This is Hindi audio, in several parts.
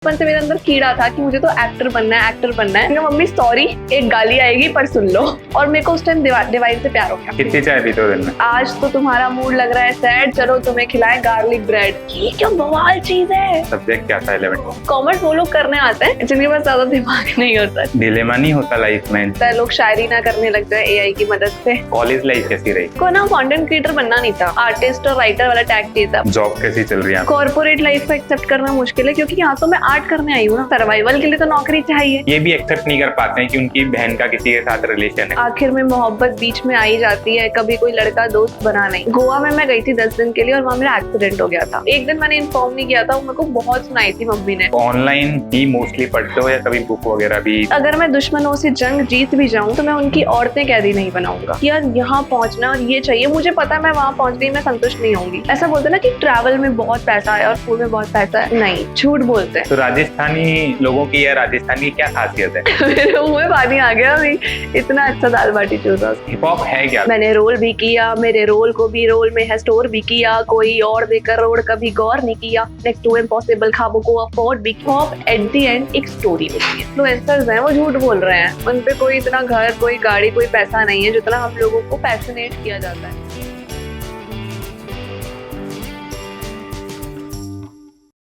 बचपन से मेरे अंदर कीड़ा था कि मुझे तो एक्टर बनना है, एक्टर बनना है। मेरी मम्मी सॉरी एक गाली आएगी पर सुन लो। और मेरे को उस टाइम डिवाइन से प्यार हो गया। कितनी चाय पीते हो दिन में? आज तो तुम्हारा मूड लग रहा है सैड, चलो तुम्हें खिलाएं गार्लिक ब्रेड। ये क्या बवाल चीज है। सब्जेक्ट क्या था 11th? कॉमर्स वो लोग करने आते हैं जिनके पास ज्यादा दिमाग नहीं होता। डिलेमा नहीं होता लाइफ में? लोग शायरी ना करने लग जाए एआई की मदद से। कॉलेज लाइफ कैसी रही? को ना कंटेंट क्रिएटर बनना नहीं था, आर्टिस्ट और राइटर वाला टैग चाहिए था। जॉब कैसी चल रही है? कॉर्पोरेट लाइफ को एक्सेप्ट करना मुश्किल है क्योंकि यहाँ तो मैं आर्ट करने आई हूँ ना। सर्वाइवल के लिए तो नौकरी चाहिए। ये भी एक्सेप्ट नहीं कर पाते हैं कि उनकी बहन का किसी के साथ रिलेशन है। आखिर में मोहब्बत बीच में आई जाती है, कभी कोई लड़का दोस्त बना नहीं। गोवा में मैं गई थी 10 दिन के लिए और वहाँ मेरा एक्सीडेंट हो गया था। एक दिन मैंने इन्फॉर्म नहीं किया था, मेरे को बहुत सुनाई थी मम्मी ने। ऑनलाइन ही मोस्टली पढ़ते हो या कभी बुक वगैरह भी? अगर मैं दुश्मनों से जंग जीत भी जाऊं तो मैं उनकी औरतें कैदी नहीं बनाऊंगा। यार यहाँ पहुंचना और ये चाहिए, मुझे पता है मैं वहाँ पहुंच गई, मैं संतुष्ट नहीं होंगी। ऐसा बोलते हैं ना कि ट्रैवल में बहुत पैसा है और फूड में बहुत पैसा है, नहीं, झूठ बोलते हैं। तो राजस्थानी लोगों की या राजस्थान की क्या खासियत है? मेरे मुंह में पानी आ गया अभी, इतना अच्छा दाल बाटी चूरमा। हिप हॉप है क्या? मैंने रोल भी किया, मेरे रोल को भी रोल में है स्टोर भी किया, कोई और देकर रोड कभी गौर नहीं किया। नेक्स्ट टू इम्पॉसिबल ख्वाबों को अफोर्ड भी किया। एट द एंड एक स्टोरी होती है। इन्फ्लुएंसर्स हैं वो झूठ बोल रहे हैं, उन पे कोई इतना घर, कोई गाड़ी, कोई पैसा नहीं है जितना हम लोगों को फैसिनेट किया जाता है।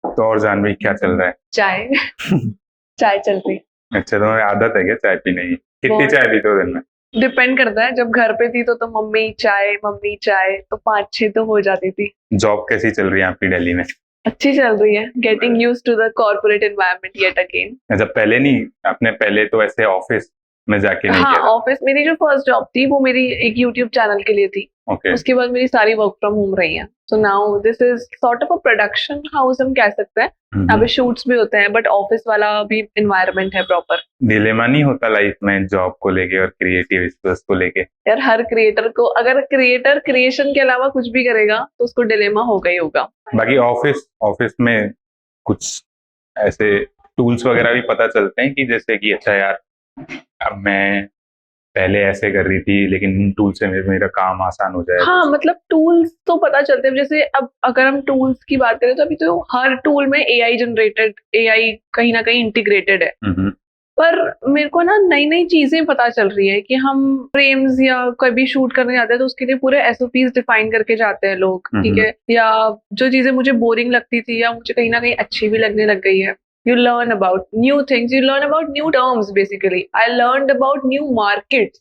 तो और जानवी क्या चल रहा है? चाय चाय चल रही। अच्छा, तुम्हारी आदत है क्या चाय पीने की? कितनी बहुत। चाय पीते हो दिन में? डिपेंड करता है, जब घर पे थी तो मम्मी चाय तो 5-6 तो हो जाती थी। जॉब कैसी चल रही है आपकी दिल्ली में? अच्छी चल रही है, getting used to the corporate environment yet again. अच्छा, पहले नहीं, आपने पहले तो ऐसे ऑफिस में जाके नहीं हाँ, किया? ऑफिस मेरी जो फर्स्ट जॉब थी वो मेरी एक यूट्यूब चैनल के लिए थी। ओके। उसके बाद मेरी सारी वर्क फ्रॉम होम रही है। So now this is sort of a production house हम कह सकते हैं। यहाँ पे शूट्स भी होते हैं बट ऑफिस वाला भी एनवायरनमेंट है प्रॉपर। डिलेमा नहीं होता लाइफ में जॉब को लेके और क्रिएटिव स्पेस को लेके? यार हर क्रिएटर को, अगर क्रिएटर क्रिएशन के अलावा कुछ भी करेगा तो उसको डिलेमा होगा ही होगा। बाकी ऑफिस में कुछ ऐसे टूल्स वगैरह भी पता चलते हैं कि जैसे कि अच्छा यार, अब मैं पहले ऐसे कर रही थी लेकिन इन टूल से मेरा काम आसान हो जाए। हाँ, मतलब टूल्स तो पता चलते हैं। जैसे अब अगर हम टूल्स की बात करें तो अभी तो हर टूल में एआई जनरेटेड, एआई कहीं ना कहीं इंटीग्रेटेड है। पर मेरे को ना नई नई चीजें पता चल रही है कि हम फ्रेम्स या कोई भी शूट करने जाते हैं तो उसके लिए पूरे एसओपीज डिफाइन करके जाते हैं लोग, ठीक है। या जो चीजें मुझे बोरिंग लगती थी या मुझे कहीं ना कहीं अच्छी भी लगने लग गई है। You learn about new things, you learn about new terms basically. I learned about new markets.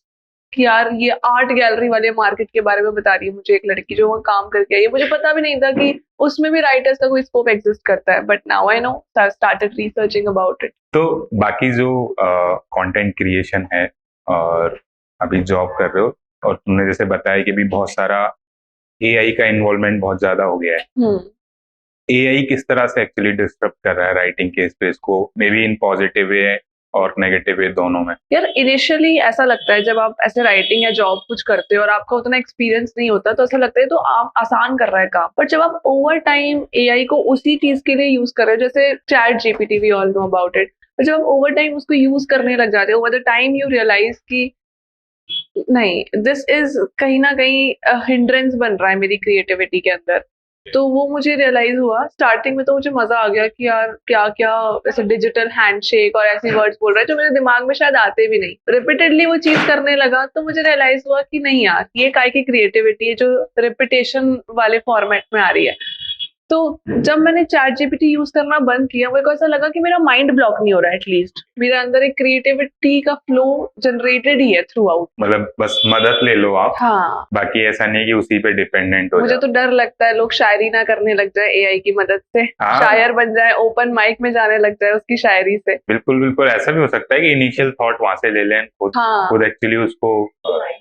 कि यार ये आर्ट गैलरी वाले मार्केट के बारे में बता रही है मुझे एक लड़की जो वहाँ काम करके आई है। मुझे पता भी नहीं था कि उसमें भी राइटर्स का कोई स्कोप एग्जिस्ट करता है, but now I know, started researching about it. तो बाकी जो कंटेंट क्रिएशन है और अभी जॉब कर रहे हो, और तुमने जैसे बताया कि भी बहुत सारा एआई का इन्वॉल्वमेंट बहुत ज्यादा हो गया है। एआई किस तरह से एक्चुअली डिस्टर्ब कर रहा है राइटिंग के स्पेस को, may be in positive way और नेगेटिव वे दोनों में? यार इनिशियली ऐसा लगता है जब आप ऐसे राइटिंग या जॉब कुछ करते हो और आपका उतना एक्सपीरियंस नहीं होता तो ऐसा लगता है तो आप आसान कर रहा है काम। बट जब आप ओवर टाइम एआई को उसी चीज के लिए यूज कर रहे हो, जैसे ChatGPT, we all know about it, जब आप ओवर टाइम उसको यूज करने लग जाते हो, over the time you realise कि नहीं, दिस इज कहीं ना कहीं हिंड्रेंस बन रहा है मेरी क्रिएटिविटी के अंदर। तो वो मुझे रियलाइज हुआ। स्टार्टिंग में तो मुझे मजा आ गया कि यार क्या क्या ऐसे डिजिटल हैंडशेक और ऐसी वर्ड्स बोल रहा है जो मेरे दिमाग में शायद आते भी नहीं। रिपीटेडली वो चीज करने लगा तो मुझे रियलाइज हुआ कि नहीं यार, ये काय की क्रिएटिविटी है जो रिपीटेशन वाले फॉर्मेट में आ रही है। तो जब मैंने चैट जीपीटी यूज करना बंद किया, मेरे को ऐसा लगा कि मेरा माइंड ब्लॉक नहीं हो रहा है, एटलीस्ट मेरे अंदर एक क्रिएटिविटी का फ्लो जनरेटेड ही है थ्रू आउट। मतलब बस मदद ले लो आप। हाँ, बाकी ऐसा नहीं कि उसी पे डिपेंडेंट हो मुझे जाओ। तो डर लगता है लोग शायरी ना करने लग जाए एआई की मदद से। हाँ। शायर बन जाए, ओपन माइक में जाने लग जाए उसकी शायरी से। बिल्कुल बिल्कुल, ऐसा भी हो सकता है कि इनिशियल थॉट वहां से ले लें, खुद एक्चुअली उसको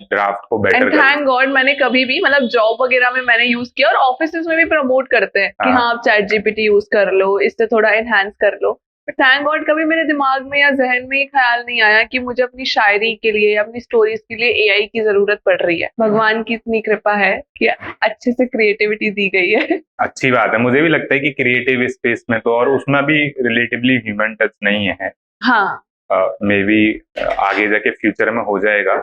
ड्राफ्ट को बेटर एंड थैंक गॉड मैंने कभी भी, मतलब जॉब वगैरह में मैंने यूज किया और ऑफिस में भी प्रमोट करते हैं कि हाँ आप चैट जीपीटी यूज कर लो, इससे थोड़ा एनहांस कर लो। बट थैंक गॉड कभी मेरे दिमाग में या जहन में ये ख्याल नहीं आया कि मुझे अपनी शायरी के लिए या अपनी स्टोरीज के लिए एआई की जरूरत पड़ रही है। भगवान की इतनी कृपा है कि अच्छे से क्रिएटिविटी दी गई है। अच्छी बात है। मुझे भी लगता है कि क्रिएटिव स्पेस में तो, और उसमें भी रिलेटिवली ह्यूमन टच नहीं है। हाँ, मे बी आगे जाके फ्यूचर में हो जाएगा,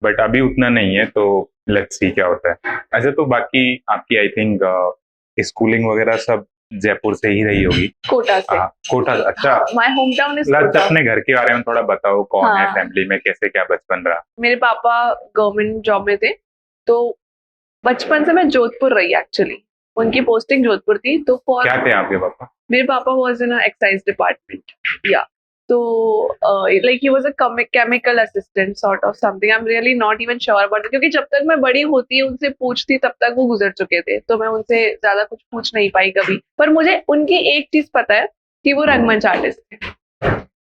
बट अभी उतना नहीं है। तो लेट्स सी क्या होता है। अच्छा, तो बाकी आपकी आई थिंक स्कूलिंग वगैरह सब जयपुर से ही रही होगी। कोटा से। कोटा, अच्छा। माय होम टाउन इज अच्छा, कोटा। अपने घर के बारे में थोड़ा बताओ, कौन है हाँ। फैमिली में, कैसे क्या बचपन रहा? मेरे पापा गवर्नमेंट जॉब में थे, तो बचपन से मैं जोधपुर रही एक्चुअली। उनकी पोस्टिंग जोधपुर थी, तो फॉर क्या थे आपके पापा? मेरे पापा वाज इन एक्साइज डिपार्टमेंट, या तो like he was a chemical assistant sort of something. I am really not even sure about it, क्योंकि जब तक मैं बड़ी होती उनसे पूछती तब तक वो गुजर चुके थे, तो मैं उनसे ज्यादा कुछ पूछ नहीं पाई कभी। पर मुझे उनकी एक चीज पता है कि वो रंगमंच आर्टिस्ट थे,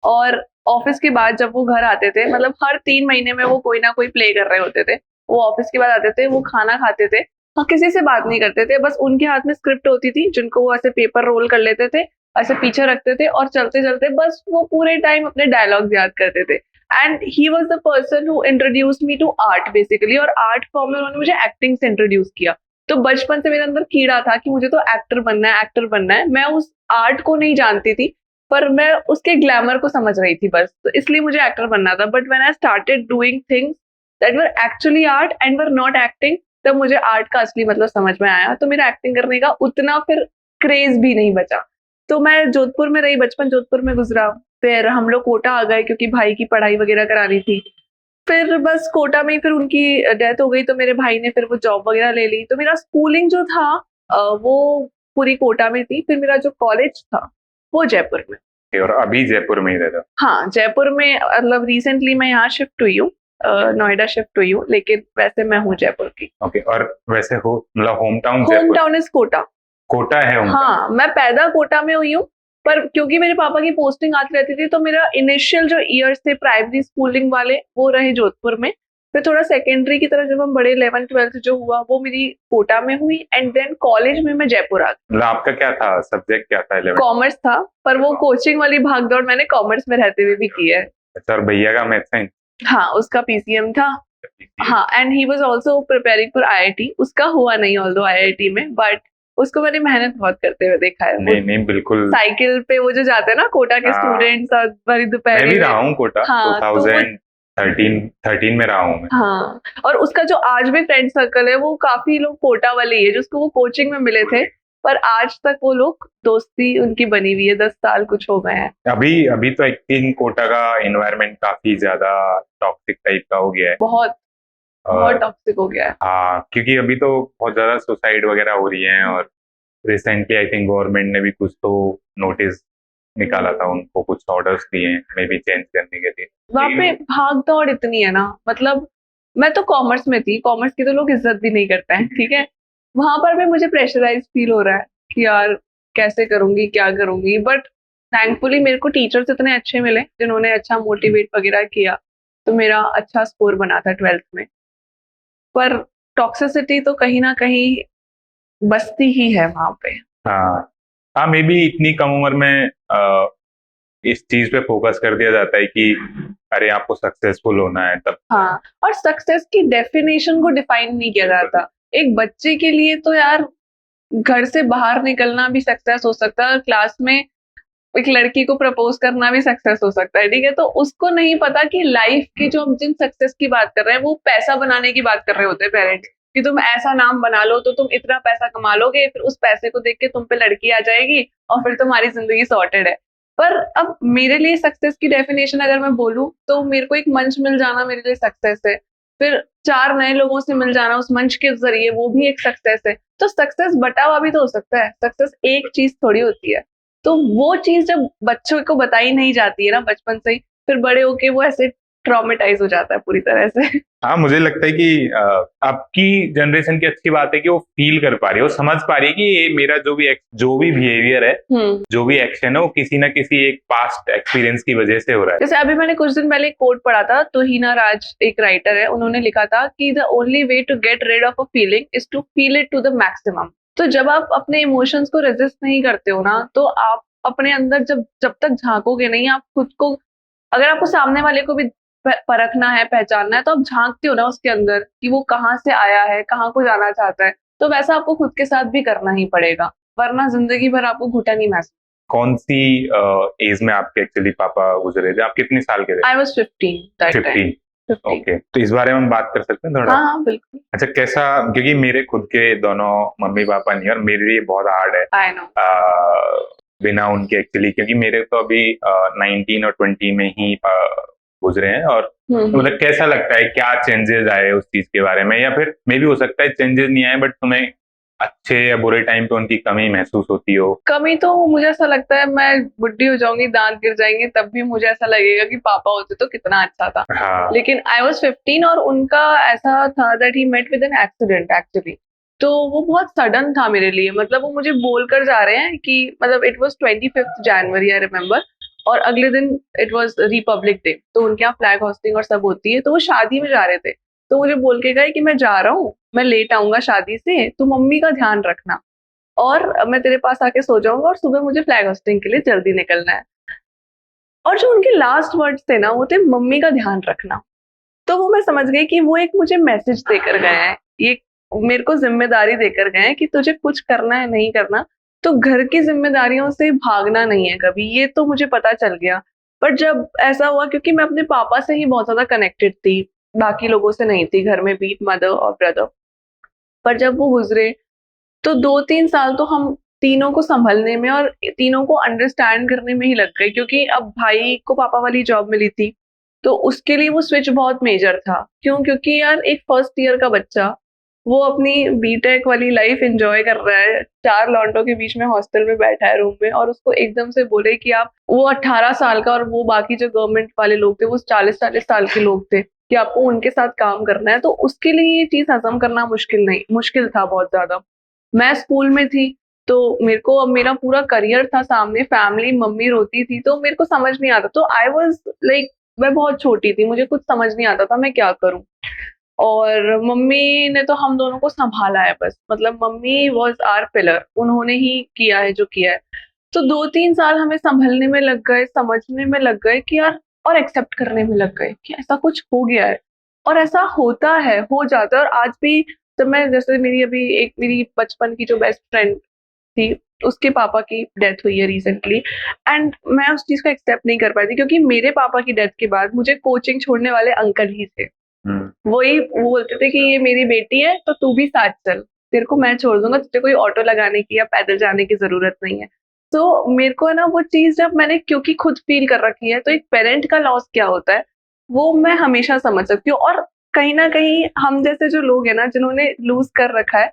और ऑफिस के बाद जब वो घर आते थे, मतलब हर 3 महीने में वो कोई ना कोई प्ले कर रहे होते थे। वो ऑफिस के बाद आते थे, वो खाना खाते थे, हाँ किसी से बात नहीं करते थे, बस उनके हाथ में स्क्रिप्ट होती थी जिनको वो ऐसे पेपर रोल कर लेते थे, ऐसे पीछे रखते थे और चलते चलते बस वो पूरे टाइम अपने डायलॉग्स याद करते थे। And he was the person who introduce me to art basically, और आर्ट फॉर्म में उन्होंने मुझे एक्टिंग से इंट्रोड्यूस किया। तो बचपन से मेरे अंदर कीड़ा था कि मुझे तो एक्टर बनना है, एक्टर बनना है। मैं उस आर्ट को नहीं जानती थी, पर मैं उसके ग्लैमर को समझ रही थी बस, तो इसलिए मुझे एक्टर बनना था। But when I started doing things that were actually art and were not acting, तब मुझे आर्ट का असली मतलब समझ में आया। तो मेरा एक्टिंग करने का उतना फिर क्रेज भी नहीं बचा। तो मैं जोधपुर में रही, बचपन जोधपुर में गुजरा। फिर हम लोग कोटा आ गए क्योंकि भाई की पढ़ाई वगैरह करानी थी। फिर बस कोटा में फिर उनकी डेथ हो गई, तो मेरे भाई ने फिर वो जॉब वगैरह ले ली। तो मेरा स्कूलिंग जो था वो पूरी कोटा में थी। फिर मेरा जो कॉलेज था वो जयपुर में। और अभी जयपुर में ही रहता? हाँ, जयपुर में, मतलब रिसेंटली मैं यहाँ शिफ्ट हुई हूँ, नोएडा शिफ्ट हुई हूँ, लेकिन वैसे मैं हूँ जयपुर की। ओके, और वैसे हो मतलब home town home town is Kota. Kota है होम? हाँ, मैं पैदा कोटा में हुई हूँ, पर क्योंकि मेरे पापा की पोस्टिंग आती रहती थी, तो मेरा इनिशियल जो ईयर्स थे प्राइमरी स्कूलिंग वाले वो रहे जोधपुर में। फिर थोड़ा सेकेंडरी की तरह जब हम बड़े 11th-12th जो हुआ वो मेरी कोटा में हुई, एंड देन कॉलेज में मैं जयपुर आ गई। मतलब आपका क्या था सब्जेक्ट, क्या था 11? कॉमर्स था, पर वो कोचिंग वाली भागदौड़ मैंने कॉमर्स में रहते हुए भी की है। अच्छा, और भैया का मैथ साइंस? हाँ, उसका पीसीएम था। हाँ, and he was also preparing for IIT. उसका हुआ नहीं ऑल्दो आईआईटी में, बट उसको मैंने मेहनत बहुत करते हुए देखा है। नहीं बिल्कुल। साइकिल पे वो जो जाते हैं ना कोटा के स्टूडेंट्स, और भरी दोपहर मैं भी रहा हूँ कोटा। हाँ, 2013 में रहा हूँ मैं। हाँ, और उसका जो आज भी फ्रेंड सर्कल है वो काफी लोग कोटा वाले ही है, जिसको वो कोचिंग में मिले थे, पर आज तक वो लोग दोस्ती उनकी बनी हुई है। 10 साल कुछ हो गए हैं। अभी तो आई थिंक कोटा का एनवायरनमेंट काफी ज्यादा टॉक्सिक टाइप का हो गया है। बहुत टॉक्सिक हो गया है। हाँ, क्योंकि अभी तो बहुत ज्यादा सुसाइड वगैरह हो रही है, और रिसेंटली आई थिंक गवर्नमेंट ने भी कुछ तो नोटिस निकाला था, उनको कुछ ऑर्डर्स दिए हैं मे बी चेंज करने के लिए। वहाँ पे भाग दौड़ इतनी है ना, मतलब मैं तो कॉमर्स में थी, कॉमर्स की तो लोग इज्जत भी नहीं करते हैं, ठीक है। वहां पर भी मुझे प्रेशराइज फील हो रहा है कि यार कैसे करूंगी, क्या करूंगी। बट थैंकफुली मेरे को टीचर्स इतने अच्छे मिले जिन्होंने अच्छा मोटिवेट वगैरह किया, तो मेरा अच्छा स्कोर बना था 12th में। पर टॉक्सिसिटी तो कहीं ना कहीं बसती ही है वहां पे। हाँ, मे बी इतनी कम उम्र में इस चीज पे फोकस कर दिया जाता है कि अरे आपको सक्सेसफुल होना है तब। हाँ, और सक्सेस की डेफिनेशन को डिफाइन नहीं किया जाता। एक बच्चे के लिए तो यार घर से बाहर निकलना भी सक्सेस हो सकता है, और क्लास में एक लड़की को प्रपोज करना भी सक्सेस हो सकता है, ठीक है। तो उसको नहीं पता कि लाइफ की जो हम जिन सक्सेस की बात कर रहे हैं वो पैसा बनाने की बात कर रहे होते हैं पेरेंट्स, कि तुम ऐसा नाम बना लो तो तुम इतना पैसा कमा लोगे, फिर उस पैसे को देख के तुम पे लड़की आ जाएगी और फिर तुम्हारी जिंदगी सॉर्टेड है। पर अब मेरे लिए सक्सेस की डेफिनेशन अगर मैं बोलूं तो मेरे को एक मंच मिल जाना मेरे लिए सक्सेस है। फिर 4 नए लोगों से मिल जाना उस मंच के जरिए, वो भी एक सक्सेस है। तो सक्सेस बटा हुआ भी तो हो सकता है, सक्सेस एक चीज थोड़ी होती है। तो वो चीज जब बच्चों को बताई नहीं जाती है ना बचपन से ही, फिर बड़े होके वो ऐसे ट्रॉमेटाइज हो जाता है पूरी तरह से। हाँ, मुझे लगता है कि आपकी जनरेशन की अच्छी बात है कि वो फील कर पा रही है, वो समझ पा रही है कि ये मेरा जो भी बिहेवियर है, जो भी एक्शन है, वो किसी ना किसी एक पास्ट एक्सपीरियंस की वजह से हो रहा है। जैसे अभी मैंने कुछ दिन पहले एक कोट पढ़ा था, तुहिना राज एक राइटर है, उन्होंने लिखा था कि the only way to get rid of a feeling is to feel it to the maximum. तो जब आप अपने इमोशंस को रेजिस्ट नहीं करते हो ना, तो आप अपने अंदर जब तक झांकोगे नहीं, आप खुद को, अगर आपको सामने वाले को भी परखना है, पहचानना है, तो आप झांकते हो ना उसके अंदर कि वो कहाँ से आया है, कहाँ को जाना चाहता है। तो वैसा आपको खुद के साथ भी करना ही पड़ेगा, वरना जिंदगी भर आपको घुटन ही महसूस। कौन सी एज में आपके एक्चुअली पापा गुजरे थे? आप कितने साल के थे? I was 15 that time. 15। 15। Okay, तो इस बारे में हम बात कर सकते हैं थोड़ा? हाँ हाँ बिल्कुल। अच्छा, कैसा, क्योंकि मेरे खुद के दोनों मम्मी पापा नहीं है और मेरे लिए बहुत हार्ड है आई नो। बिना उनके एक्चुअली, क्योंकि मेरे तो अभी 19 और 20 में ही गुजरे हैं। और मतलब कैसा लगता है, क्या चेंजेस आए उस चीज के बारे में, या फिर मे भी हो सकता है चेंजेस नहीं आए बट तुम्हें अच्छे या बुरे टाइम पे उनकी कमी महसूस होती हो? कमी तो मुझे ऐसा लगता है मैं बुढ़ी हो जाऊंगी, दांत गिर जाएंगे, तब भी मुझे ऐसा लगेगा कि पापा होते तो कितना अच्छा था। हाँ। लेकिन आई वॉज 15 और उनका ऐसा था that he met with an accident actually. तो वो बहुत सडन था मेरे लिए, मतलब वो मुझे बोल कर जा रहे हैं कि मतलब it was 25 January I remember, और अगले दिन इट वॉज रिपब्लिक डे, तो उनके यहाँ फ्लैग होस्टिंग और सब होती है, तो वो शादी में जा रहे थे। तो मुझे बोल के गए कि मैं जा रहा हूँ, मैं लेट आऊंगा शादी से, तो मम्मी का ध्यान रखना और मैं तेरे पास आके सो जाऊंगा और सुबह मुझे फ्लैग होस्टिंग के लिए जल्दी निकलना है। और जो उनके लास्ट वर्ड्स थे ना, वो थे मम्मी का ध्यान रखना। तो वो मैं समझ गई कि वो एक मुझे मैसेज देकर गए हैं, ये मेरे को जिम्मेदारी देकर गए हैं कि तुझे कुछ करना है नहीं करना, तो घर की जिम्मेदारियों से भागना नहीं है कभी, ये तो मुझे पता चल गया। पर जब ऐसा हुआ, क्योंकि मैं अपने पापा से ही बहुत ज्यादा कनेक्टेड थी, बाकी लोगों से नहीं थी घर में, बीट मदर और ब्रदर। पर जब वो गुजरे तो 2-3 साल तो हम तीनों को संभलने में और तीनों को अंडरस्टैंड करने में ही लग गए, क्योंकि अब भाई को पापा वाली जॉब मिली थी, तो उसके लिए वो स्विच बहुत मेजर था। क्यों? क्योंकि यार एक फर्स्ट ईयर का बच्चा, वो अपनी बीटेक वाली लाइफ एंजॉय कर रहा है, 4 लॉन्डो के बीच में हॉस्टल में बैठा है रूम में, और उसको एकदम से बोले कि आप, वो 18 साल का और वो बाकी जो गवर्नमेंट वाले लोग थे वो 40-40 साल के लोग थे, कि आपको उनके साथ काम करना है, तो उसके लिए ये चीज हजम करना मुश्किल था बहुत ज्यादा। मैं स्कूल में थी, तो मेरे को अब मेरा पूरा करियर था सामने, फैमिली, मम्मी रोती थी, तो मेरे को समझ नहीं आता, तो आई वाज लाइक, मैं बहुत छोटी थी, मुझे कुछ समझ नहीं आता था मैं क्या करूं। और मम्मी ने तो हम दोनों को संभाला है बस, मतलब मम्मी वॉज आवर पिलर, उन्होंने ही किया है जो किया है। तो 2-3 साल हमें संभलने में लग गए, समझने में लग गए कि यार, और एक्सेप्ट करने में लग गए कि ऐसा कुछ हो गया है, और ऐसा होता है, हो जाता है। और आज भी जब मैं, जैसे मेरी अभी एक, मेरी बचपन की जो बेस्ट फ्रेंड थी, उसके पापा की डेथ हुई है रिसेंटली, एंड मैं उस चीज को एक्सेप्ट नहीं कर पाई थी, क्योंकि मेरे पापा की डेथ के बाद मुझे कोचिंग छोड़ने वाले अंकल ही थे। वही वो बोलते थे कि ये मेरी बेटी है तो तू भी साथ चल, तेरे को मैं छोड़ दूंगा, तुझे कोई ऑटो लगाने की या पैदल जाने की जरूरत नहीं है। तो मेरे को है ना वो चीज, जब मैंने क्योंकि खुद फील कर रखी है, तो एक पेरेंट का लॉस क्या होता है वो मैं हमेशा समझ सकती हूँ। और कहीं ना कहीं हम जैसे जो लोग हैं ना, जिन्होंने लूज कर रखा है,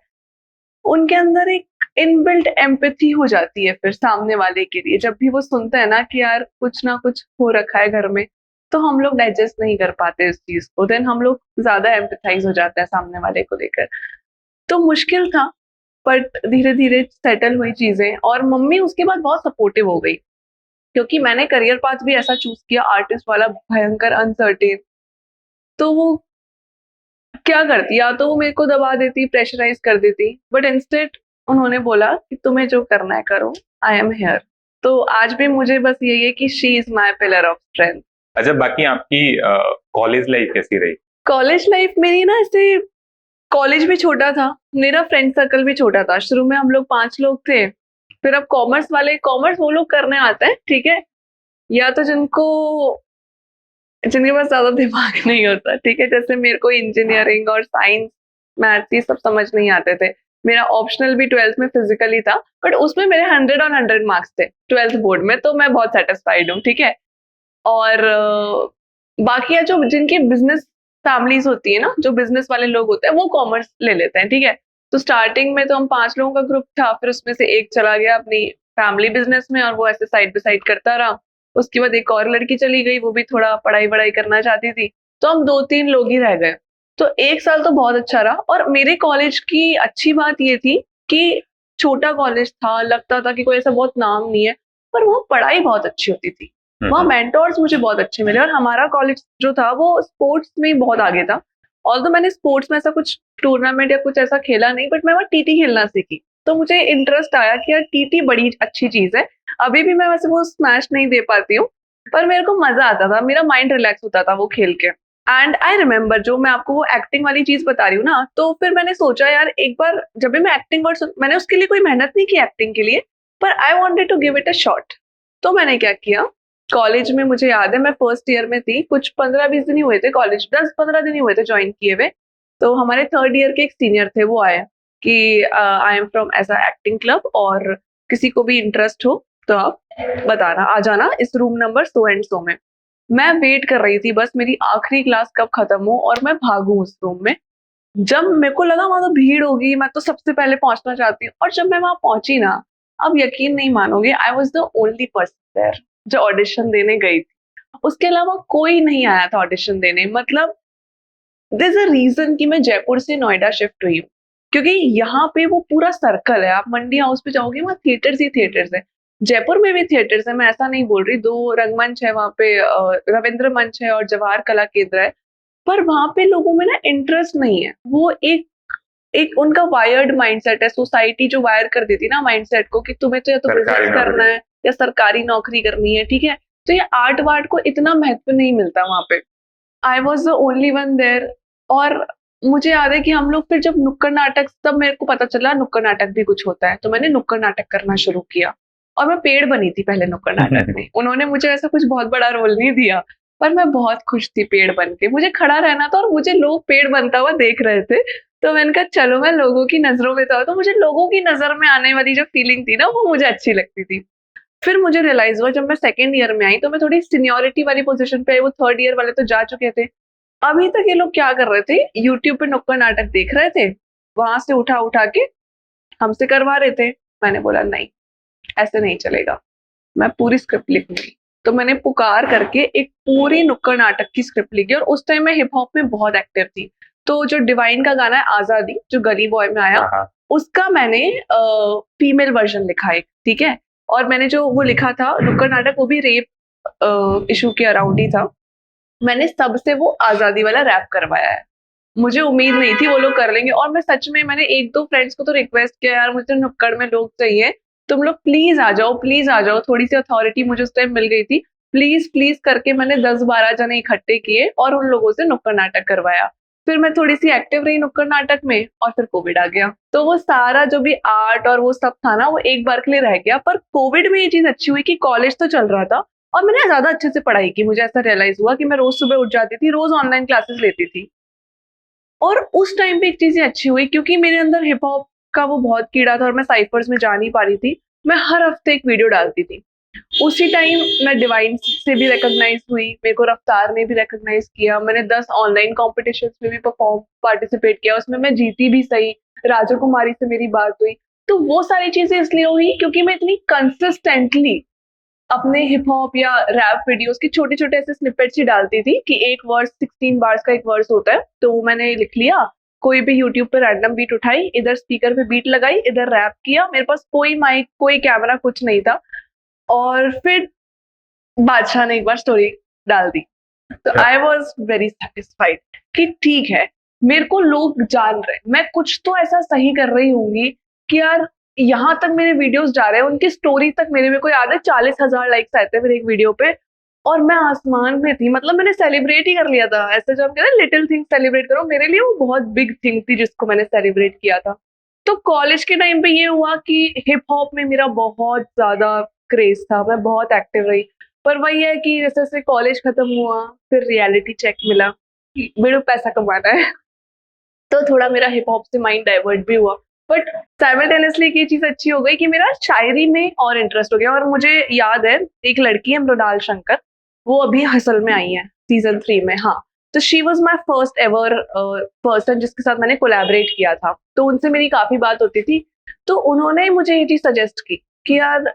उनके अंदर एक इनबिल्ट एम्पैथी हो जाती है फिर सामने वाले के लिए, जब भी वो सुनते हैं ना कि यार कुछ ना कुछ हो रखा है घर में, तो हम लोग डाइजेस्ट नहीं कर पाते इस चीज को, देन हम लोग ज्यादा एम्पैथाइज हो जाते हैं सामने वाले को लेकर। तो मुश्किल था, बट धीरे धीरे सेटल हुई चीजें, और मम्मी उसके बाद बहुत सपोर्टिव हो गई, क्योंकि मैंने करियर पाथ भी ऐसा चूज किया, आर्टिस्ट वाला, भयंकर अनसर्टेन। तो वो क्या करती, या तो वो मेरे को दबा देती, प्रेशराइज कर देती, बट इंस्टेड उन्होंने बोला कि तुम्हें जो करना है करो, आई एम हेयर। तो आज भी मुझे बस यही है कि she is my pillar of strength. अच्छा, बाकी आपकी कॉलेज लाइफ कैसी रही? कॉलेज लाइफ मेरी ना, ऐसे कॉलेज भी छोटा था, मेरा फ्रेंड सर्कल भी छोटा था। शुरू में हम लोग 5 लोग थे, फिर अब कॉमर्स वाले, कॉमर्स वो लोग करने आते हैं ठीक है, या तो जिनके पास ज्यादा दिमाग नहीं होता, ठीक है, जैसे मेरे को इंजीनियरिंग और साइंस, मैथ्स ये सब समझ नहीं आते थे। मेरा ऑप्शनल भी 12th में फिजिकली था, बट उसमें मेरे 100 और 100 मार्क्स थे 12th बोर्ड में, तो मैं बहुत सेटिस्फाइड हूँ, ठीक है। और बाकी है जो, जिनकी बिजनेस फैमिलीज होती है ना, जो बिजनेस वाले लोग होते हैं, वो कॉमर्स ले लेते हैं, ठीक है। तो स्टार्टिंग में तो हम 5 लोगों का ग्रुप था, फिर उसमें से एक चला गया अपनी फैमिली बिजनेस में, और वो ऐसे साइड बाय साइड करता रहा। उसके बाद एक और लड़की चली गई, वो भी थोड़ा पढ़ाई वढ़ाई करना चाहती थी, तो हम 2-3 लोग ही रह गए। तो 1 साल तो बहुत अच्छा रहा, और मेरे कॉलेज की अच्छी बात ये थी कि छोटा कॉलेज था, लगता था कि कोई ऐसा बहुत नाम नहीं है, पर वहाँ पढ़ाई बहुत अच्छी होती थी, वहाँ मेंटोर्स मुझे बहुत अच्छे मिले, और हमारा कॉलेज जो था वो स्पोर्ट्स में बहुत आगे था। ऑल्दो मैंने स्पोर्ट्स में ऐसा कुछ टूर्नामेंट या कुछ ऐसा खेला नहीं, बट मैं वहाँ टीटी खेलना सीखी, तो मुझे इंटरेस्ट आया कि यार टीटी बड़ी अच्छी चीज है। अभी भी मैं वैसे वो स्मैश नहीं दे पाती हूँ, पर मेरे को मजा आता था, मेरा माइंड रिलैक्स होता था वो खेल के। एंड आई रिमेम्बर, जो मैं आपको वो एक्टिंग वाली चीज बता रही हूँ ना, तो फिर मैंने सोचा यार एक बार, जब भी मैं एक्टिंग वर्ड, मैंने उसके लिए कोई मेहनत नहीं की एक्टिंग के लिए, पर I wanted to give it a shot. तो मैंने क्या किया, कॉलेज में मुझे याद है मैं फर्स्ट ईयर में थी, कुछ 15-20 दिन ही हुए थे कॉलेज, 10-15 दिन ही हुए थे ज्वाइन किए हुए। तो हमारे थर्ड ईयर के एक सीनियर थे, वो आए कि आई एम फ्रॉम ऐसा एक्टिंग क्लब और किसी को भी इंटरेस्ट हो तो आप बताना, आ जाना इस room number so and so में। मैं वेट कर रही थी बस मेरी आखिरी क्लास कब खत्म हो और मैं भागूं उस रूम में। जब मेरे को लगा वहां तो भीड़ होगी, मैं तो सबसे पहले पहुंचना चाहती हूँ, और जब मैं वहां पहुंची ना, अब यकीन नहीं मानोगे, I was the only person there जो ऑडिशन देने गई थी। उसके अलावा कोई नहीं आया था ऑडिशन देने। मतलब दिस अ रीजन कि मैं जयपुर से नोएडा शिफ्ट हुई हूँ, क्योंकि यहाँ पे वो पूरा सर्कल है। आप मंडी हाउस पे जाओगे, वहाँ थिएटर्स ही थिएटर्स है। जयपुर में भी थिएटर्स है, मैं ऐसा नहीं बोल रही, 2 रंगमंच है वहाँ पे, रविंद्र मंच है और जवाहर कला केंद्र है। पर वहाँ पे लोगों में ना इंटरेस्ट नहीं है। वो एक एक उनका वायर्ड माइंडसेट है, सोसाइटी जो वायर कर देती है ना माइंडसेट को, कि तुम्हें तो या तो सरकारी बिजनेस करना नौकरी। है या सरकारी नौकरी करनी है, ठीक है। तो ये आर्ट वार्ट को इतना महत्व नहीं मिलता वहां पे। I was the only one there. और मुझे याद है कि हम लोग फिर जब नुक्कड़ नाटक, तब मेरे को पता चला नुक्कड़ नाटक भी कुछ होता है, तो मैंने नुक्कड़ नाटक करना शुरू किया। और मैं पेड़ बनी थी पहले नुक्कड़ नाटक में। उन्होंने मुझे ऐसा कुछ बहुत बड़ा रोल नहीं दिया, पर मैं बहुत खुश थी पेड़ बन के। मुझे खड़ा रहना था और मुझे लोग पेड़ बनता हुआ देख रहे थे, तो मैंने कहा चलो मैं लोगों की नजरों में तो मुझे लोगों की नजर में आने वाली जो फीलिंग थी ना, वो मुझे अच्छी लगती थी। फिर मुझे रियलाइज हुआ जब मैं सेकंड ईयर में आई, तो मैं थोड़ी सीनियोरिटी वाली पोजीशन पे आई, वो थर्ड ईयर वाले तो जा चुके थे। अभी तक ये लोग क्या कर रहे थे, यूट्यूब पे नुक्कड़ नाटक देख रहे थे, वहां से उठा उठा के हमसे करवा रहे थे। मैंने बोला नहीं, ऐसे नहीं चलेगा, मैं पूरी स्क्रिप्ट लिखूंगी। तो मैंने पुकार करके एक पूरी नुक्कड़ नाटक की स्क्रिप्ट लिखी, और उस टाइम मैं हिप हॉप में बहुत एक्टिव थी। तो जो डिवाइन का गाना है आजादी, जो गली बॉय में आया, हाँ हाँ। उसका मैंने फीमेल वर्जन लिखा है, ठीक है। और मैंने जो वो लिखा था नुक्कड़ नाटक, वो भी रेप इशू के अराउंड ही था। मैंने सबसे वो आजादी वाला रैप करवाया है। मुझे उम्मीद नहीं थी वो लोग कर लेंगे, और मैं सच में, मैंने 1-2 फ्रेंड्स को तो रिक्वेस्ट किया, यार मुझे नुक्कड़ में लोग चाहिए, तुम लोग प्लीज आ जाओ, प्लीज आ जाओ। थोड़ी सी अथॉरिटी मुझे उस टाइम मिल गई थी। प्लीज प्लीज करके मैंने 10-12 जने इकट्ठे किए और उन लोगों से नुक्कड़ नाटक करवाया। फिर मैं थोड़ी सी एक्टिव रही नुक्कड़ नाटक में, और फिर कोविड आ गया। तो वो सारा जो भी आर्ट और वो सब था ना, वो एक बार के लिए रह गया। पर कोविड में ये चीज अच्छी हुई कि कॉलेज तो चल रहा था, और मैंने ज्यादा अच्छे से पढ़ाई की। मुझे ऐसा रियलाइज हुआ कि मैं रोज सुबह उठ जाती थी, रोज ऑनलाइन क्लासेस लेती थी। और उस टाइम पे एक चीज अच्छी हुई, क्योंकि मेरे अंदर हिप हॉप का वो बहुत कीड़ा था और मैं साइफर्स में जा नहीं पा रही थी, मैं हर हफ्ते एक वीडियो डालती थी। उसी टाइम मैं डिवाइन से भी रिकॉग्नाइज हुई, मेरे को रफ्तार ने भी रिकॉग्नाइज किया। मैंने 10 ऑनलाइन कॉम्पिटिशन में भी परफॉर्म पार्टिसिपेट किया, उसमें मैं जीती भी सही। राजा कुमारी से मेरी बात हुई। तो वो सारी चीजें इसलिए हुई क्योंकि मैं इतनी कंसिस्टेंटली अपने हिप हॉप या रैप वीडियोस के छोटे छोटे ऐसे स्निपेट्स ही डालती थी, कि एक वर्स 16 बार्स का एक वर्स होता है, तो वो मैंने लिख लिया। कोई भी यूट्यूब पे रैंडम बीट उठाई, इधर स्पीकर पे बीट लगाई, इधर रैप किया। मेरे पास कोई माइक, कोई कैमरा, कुछ नहीं था। और फिर बादशाह ने एक बार स्टोरी डाल दी, तो आई वॉज वेरी सेटिस्फाइड कि ठीक है, मेरे को लोग जान रहे, मैं कुछ तो ऐसा सही कर रही होंगी कि यार यहाँ तक मेरे वीडियोस जा रहे हैं, उनकी स्टोरी तक। मेरे को याद है 40,000 लाइक्स आए थे मेरे एक वीडियो पे, और मैं आसमान में थी। मतलब मैंने सेलिब्रेट ही कर लिया था। ऐसे जो हम कहते हैं लिटिल थिंग सेलिब्रेट करो, मेरे लिए वो बहुत बिग थिंग थी जिसको मैंने सेलिब्रेट किया था। तो कॉलेज के टाइम पे ये हुआ कि हिप हॉप में मेरा बहुत ज्यादा क्रेज था, मैं बहुत एक्टिव रही। पर वही है कि जैसे जैसे कॉलेज खत्म हुआ, फिर रियलिटी चेक मिला कि मेरे को पैसा कमाना है, तो थोड़ा मेरा हिप हॉप से माइंड डाइवर्ट भी हुआ। बट साइमल्टेनियसली ये चीज अच्छी हो गई कि मेरा शायरी में और इंटरेस्ट हो गया। और मुझे याद है, एक लड़की है मृणाल शंकर, वो अभी हसल में आई है सीजन 3 में। हाँ, तो she was my first ever person जिसके साथ मैंने कोलैबोरेट किया था। तो उनसे मेरी काफी बात होती थी। तो उन्होंने मुझे ये चीज सजेस्ट की कि यार,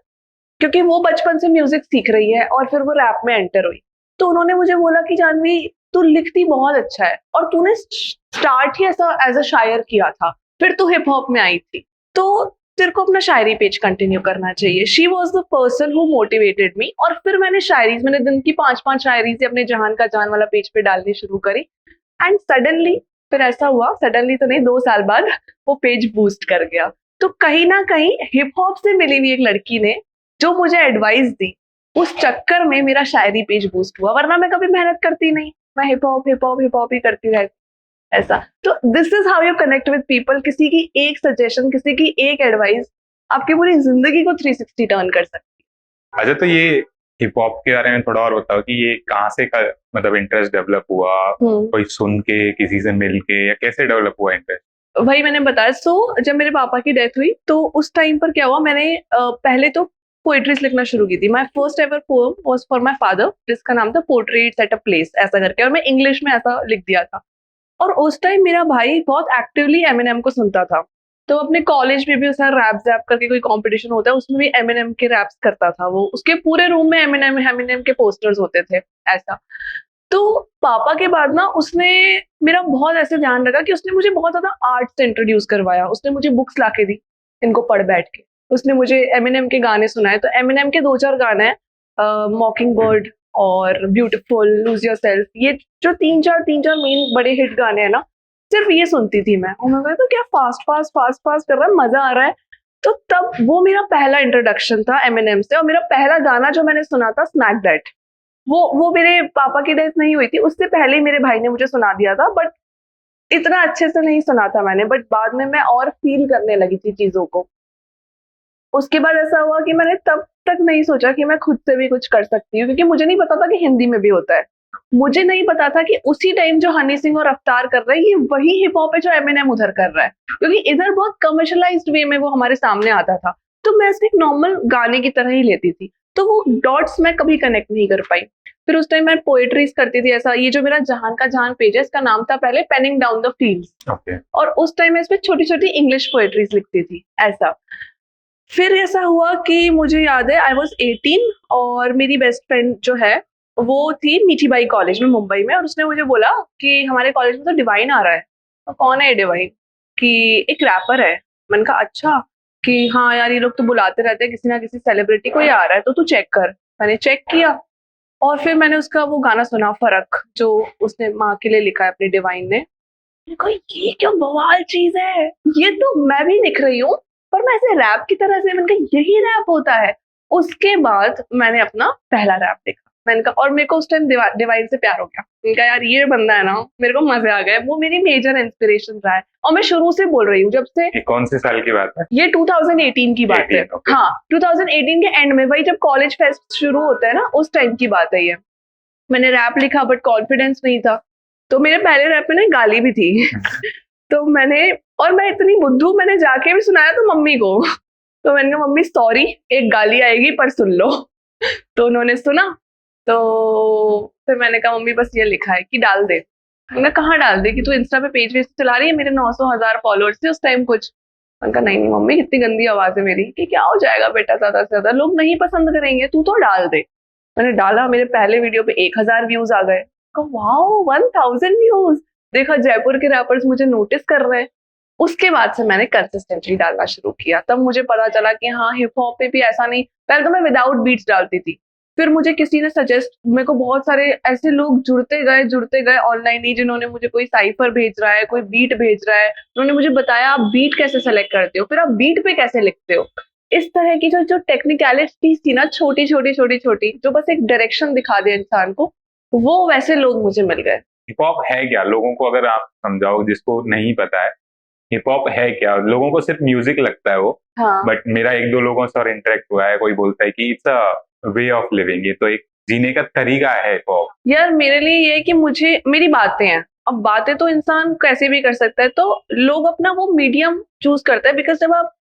क्योंकि वो बचपन से म्यूजिक सीख रही है और फिर वो रैप में एंटर हुई, तो उन्होंने मुझे बोला कि जानवी, तू लिखती बहुत अच्छा है, और तूने स्टार्ट ही ऐसा एज अ शायर किया था, फिर तू हिप हॉप में आई थी, तो तेरे को अपना शायरी पेज कंटिन्यू करना चाहिए। She was the person who motivated me. और फिर मैंने दिन की 5-5 शायरी से अपने जहान का जान वाला पेज पे डालनी शुरू करी। एंड सडनली, फिर ऐसा हुआ, सडनली तो नहीं, 2 साल बाद वो पेज बूस्ट कर गया। तो कहीं ना कहीं हिप हॉप से मिली हुई एक लड़की ने जो मुझे एडवाइस दी, उस चक्कर में मेरा शायरी पेज बूस्ट हुआ। वरना मैं कभी मेहनत करती नहीं, मैं hip hop hip hop hip hop ही करती रहती ऐसा। तो this is how you connect with people. किसी की एक सजेशन, किसी की एक एडवाइस आपकी पूरी जिंदगी को 360 टर्न कर सकती अच्छा, तो ये हिप हॉप के बारे में थोड़ा और बताओ कि ये कहाँ से का मतलब इंटरेस्ट डेवलप हुआ, कोई सुन के, किसी से मिल के, या कैसे डेवलप हुआ इंटरेस्ट? वही मैंने बताया। जब मेरे पापा की डेथ हुई तो उस टाइम पर क्या हुआ, मैंने पहले तो पोएट्रीज लिखना शुरू की थी। My first ever poem was for my father, जिसका नाम था पोर्ट्रेट्स एट अ प्लेस, ऐसा करके, और मैं इंग्लिश में ऐसा लिख दिया था। और उस टाइम मेरा भाई बहुत एक्टिवली एमिनेम को सुनता था, तो अपने कॉलेज में भी उसका रैप जैप करके कोई कंपटीशन होता है उसमें भी एमिनेम के रैप्स करता था वो, उसके पूरे रूम में एमिनेम के पोस्टर्स होते थे ऐसा। तो पापा के बाद ना उसने मेरा बहुत ऐसे ध्यान रखा कि उसने मुझे बहुत ज्यादा आर्ट से इंट्रोड्यूस करवाया। उसने मुझे बुक्स लाके दी, इनको पढ़ बैठ के। उसने मुझे एमिनेम के गाने सुनाए, तो एमिनेम के 2-4 गाने हैं, मॉकिंग बर्ड और ब्यूटीफुल, लूज योरसेल्फ, ये जो 3-4 मेन बड़े हिट गाने हैं ना, सिर्फ ये सुनती थी मैं। और मैं कहता क्या फास्ट कर रहा है, मजा आ रहा है। तो तब वो मेरा पहला इंट्रोडक्शन था एमिनेम से। और मेरा पहला गाना जो मैंने सुना था स्मैक दैट, वो मेरे पापा की डेथ नहीं हुई थी, उससे पहले ही मेरे भाई ने मुझे सुना दिया था, बट इतना अच्छे से नहीं सुना था मैंने। बट बाद में मैं और फील करने लगी थी चीजों को। उसके बाद ऐसा हुआ कि मैंने तब तक नहीं सोचा कि मैं खुद से भी कुछ कर सकती हूँ, क्योंकि मुझे नहीं पता था कि हिंदी में भी होता है। मुझे नहीं पता था कि उसी टाइम जो हनी सिंह और रफ्तार कर रहे हैं ये वही हिप हॉप है जो एमिनेम उधर कर रहा है, क्योंकि इधर बहुत कमर्शलाइज्ड वे में वो हमारे सामने आता था। तो मैं इसको एक नॉर्मल गाने की तरह ही लेती थी, तो वो डॉट्स मैं कभी कनेक्ट नहीं कर पाई। फिर उस टाइम मैं पोएट्रीज करती थी ऐसा। ये जो मेरा जहान का जहान पेज है, इसका नाम था पहले पेनिंग डाउन द फील्ड्स, और उस टाइम मैं इसमें छोटी छोटी इंग्लिश पोएट्रीज लिखती थी ऐसा। फिर ऐसा हुआ कि मुझे याद है आई वॉज 18 और मेरी बेस्ट फ्रेंड जो है वो थी मीठी बाई कॉलेज में मुंबई में, और उसने मुझे बोला कि हमारे कॉलेज में तो डिवाइन आ रहा है। तो कौन है ये डिवाइन? कि एक रैपर है। मैंने कहा अच्छा, कि हाँ यार ये लोग तो बुलाते रहते हैं किसी ना किसी सेलिब्रिटी को, ये आ रहा है तो तू चेक कर। मैंने चेक किया और फिर मैंने उसका वो गाना सुना फर्क, जो उसने माँ के लिए लिखा है अपने डिवाइन ने। मैंने कहा ये क्या बवाल चीज है, ये तो मैं भी लिख रही हूँ पर मैं ऐसे रैप की तरह से। मैंने कहा यही रैप होता है। उसके बाद मैंने अपना पहला रैप लिखा। मैंने कहा, और मेरे को उस टाइम डिवाइन से प्यार हो गया। मैंने कहा यार ये बंदा है ना, मेरे को मजे आ गए। वो मेरी मेजर इंस्पिरेशन रहा है, और मैं शुरू से बोल रही हूँ जब से। ये कौन से साल की बात है? ये 2018 की बात है। okay. हाँ 2018 के एंड में, वही जब कॉलेज फेस्ट शुरू होता है ना, उस टाइम की बात है ये। मैंने रैप लिखा बट कॉन्फिडेंस नहीं था, तो मेरे पहले रैप में ना गाली भी थी तो मैं इतनी बुद्धू, मैंने जाके भी सुनाया तो मम्मी को तो मैंने कहा मम्मी सॉरी, एक गाली आएगी पर सुन लो तो उन्होंने सुना। तो फिर मैंने कहा मम्मी बस ये लिखा है कि डाल दे। मैंने कहा डाल दे, कि तू इंस्टा पे पेज वेज चला रही है, मेरे 900,000 फॉलोअर्स थे उस टाइम कुछ। मैंने कहा नहीं मम्मी, कितनी गंदी आवाज है मेरी, कि क्या हो जाएगा बेटा, ज्यादा से ज्यादा लोग नहीं पसंद करेंगे, तू तो डाल दे। मैंने डाला, मेरे पहले वीडियो पे 1000 व्यूज आ गए। वाओ 1000 व्यूज, देखा जयपुर के रैपर्स मुझे नोटिस कर रहे हैं। उसके बाद से मैंने कंसिस्टेंटली डालना शुरू किया। तब मुझे पता चला कि हाँ हिप हॉप पे भी ऐसा नहीं, पहले तो मैं विदाउट बीट्स डालती थी। फिर मुझे किसी ने सजेस्ट, मेरे को बहुत सारे ऐसे लोग जुड़ते गए ऑनलाइन ही, जिन्होंने मुझे कोई साइफर भेज रहा है, कोई बीट भेज रहा है, उन्होंने मुझे बताया आप बीट कैसे सेलेक्ट करते हो, फिर आप बीट पे कैसे लिखते हो। इस तरह की जो टेक्निकलिटीज थी ना, छोटी छोटी जो बस एक डायरेक्शन दिखा दे इंसान को, वो वैसे लोग मुझे मिल गए। हिप हॉप है क्या, लोगों को अगर आप समझाओ जिसको नहीं पता है हिप हॉप है क्या? लोगों को सिर्फ म्यूजिक लगता है वो, हाँ। बट मेरा 1-2 लोगों से और इंटरेक्ट हुआ है, कोई बोलता है कि it's a way of living, ये तो एक जीने का तरीका है हिप हॉप। यार मेरे लिए ये कि मुझे, मेरी बातें हैं, अब बातें तो इंसान कैसे भी कर सकता है, तो लोग अपना वो मीडियम चूज करते हैं। बिकॉज जब आप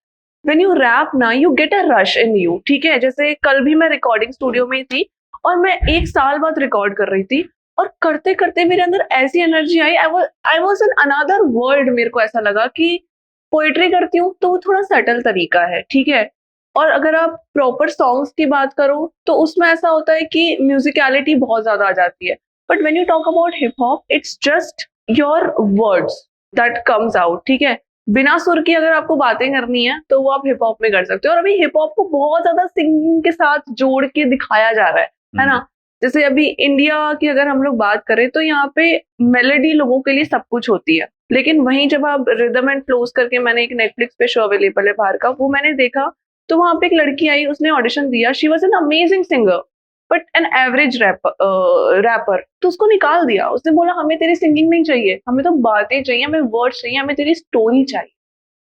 व्हेन यू रैप ना, you get a rush in you, ठीक है। जैसे कल भी मैं रिकॉर्डिंग स्टूडियो में थी और मैं 1 साल बाद रिकॉर्ड कर रही थी, और करते करते मेरे अंदर ऐसी energy I, I was in another world. मेरे को ऐसा लगा कि पोएट्री करती हूँ तो वो थोड़ा सटल तरीका है, ठीक है। और अगर आप प्रॉपर सॉन्ग्स की बात करो तो उसमें ऐसा होता है कि म्यूजिकलिटी बहुत ज्यादा आ जाती है। But when you talk about hip hop, it's just your words that comes out, ठीक है। बिना सुर की अगर आपको बातें करनी है तो वो आप हिप हॉप में कर सकते हो। और अभी हिप हॉप को बहुत ज्यादा सिंगिंग के साथ जोड़ के दिखाया जा रहा है ना। जैसे अभी इंडिया की अगर हम लोग बात करें तो यहाँ पे मेलोडी लोगों के लिए सब कुछ होती है, लेकिन वहीं जब आप रिदम एंड फ्लोज करके, मैंने एक नेटफ्लिक्स पे शो अवेलेबल है बाहर का, वो मैंने देखा, तो वहां पे एक लड़की आई, उसने ऑडिशन दिया, she was an amazing singer but an average rapper, तो उसको निकाल दिया। उसने बोला हमें तेरी सिंगिंग नहीं चाहिए, हमें तो बातें चाहिए, हमें वर्ड्स चाहिए, हमें तेरी स्टोरी चाहिए।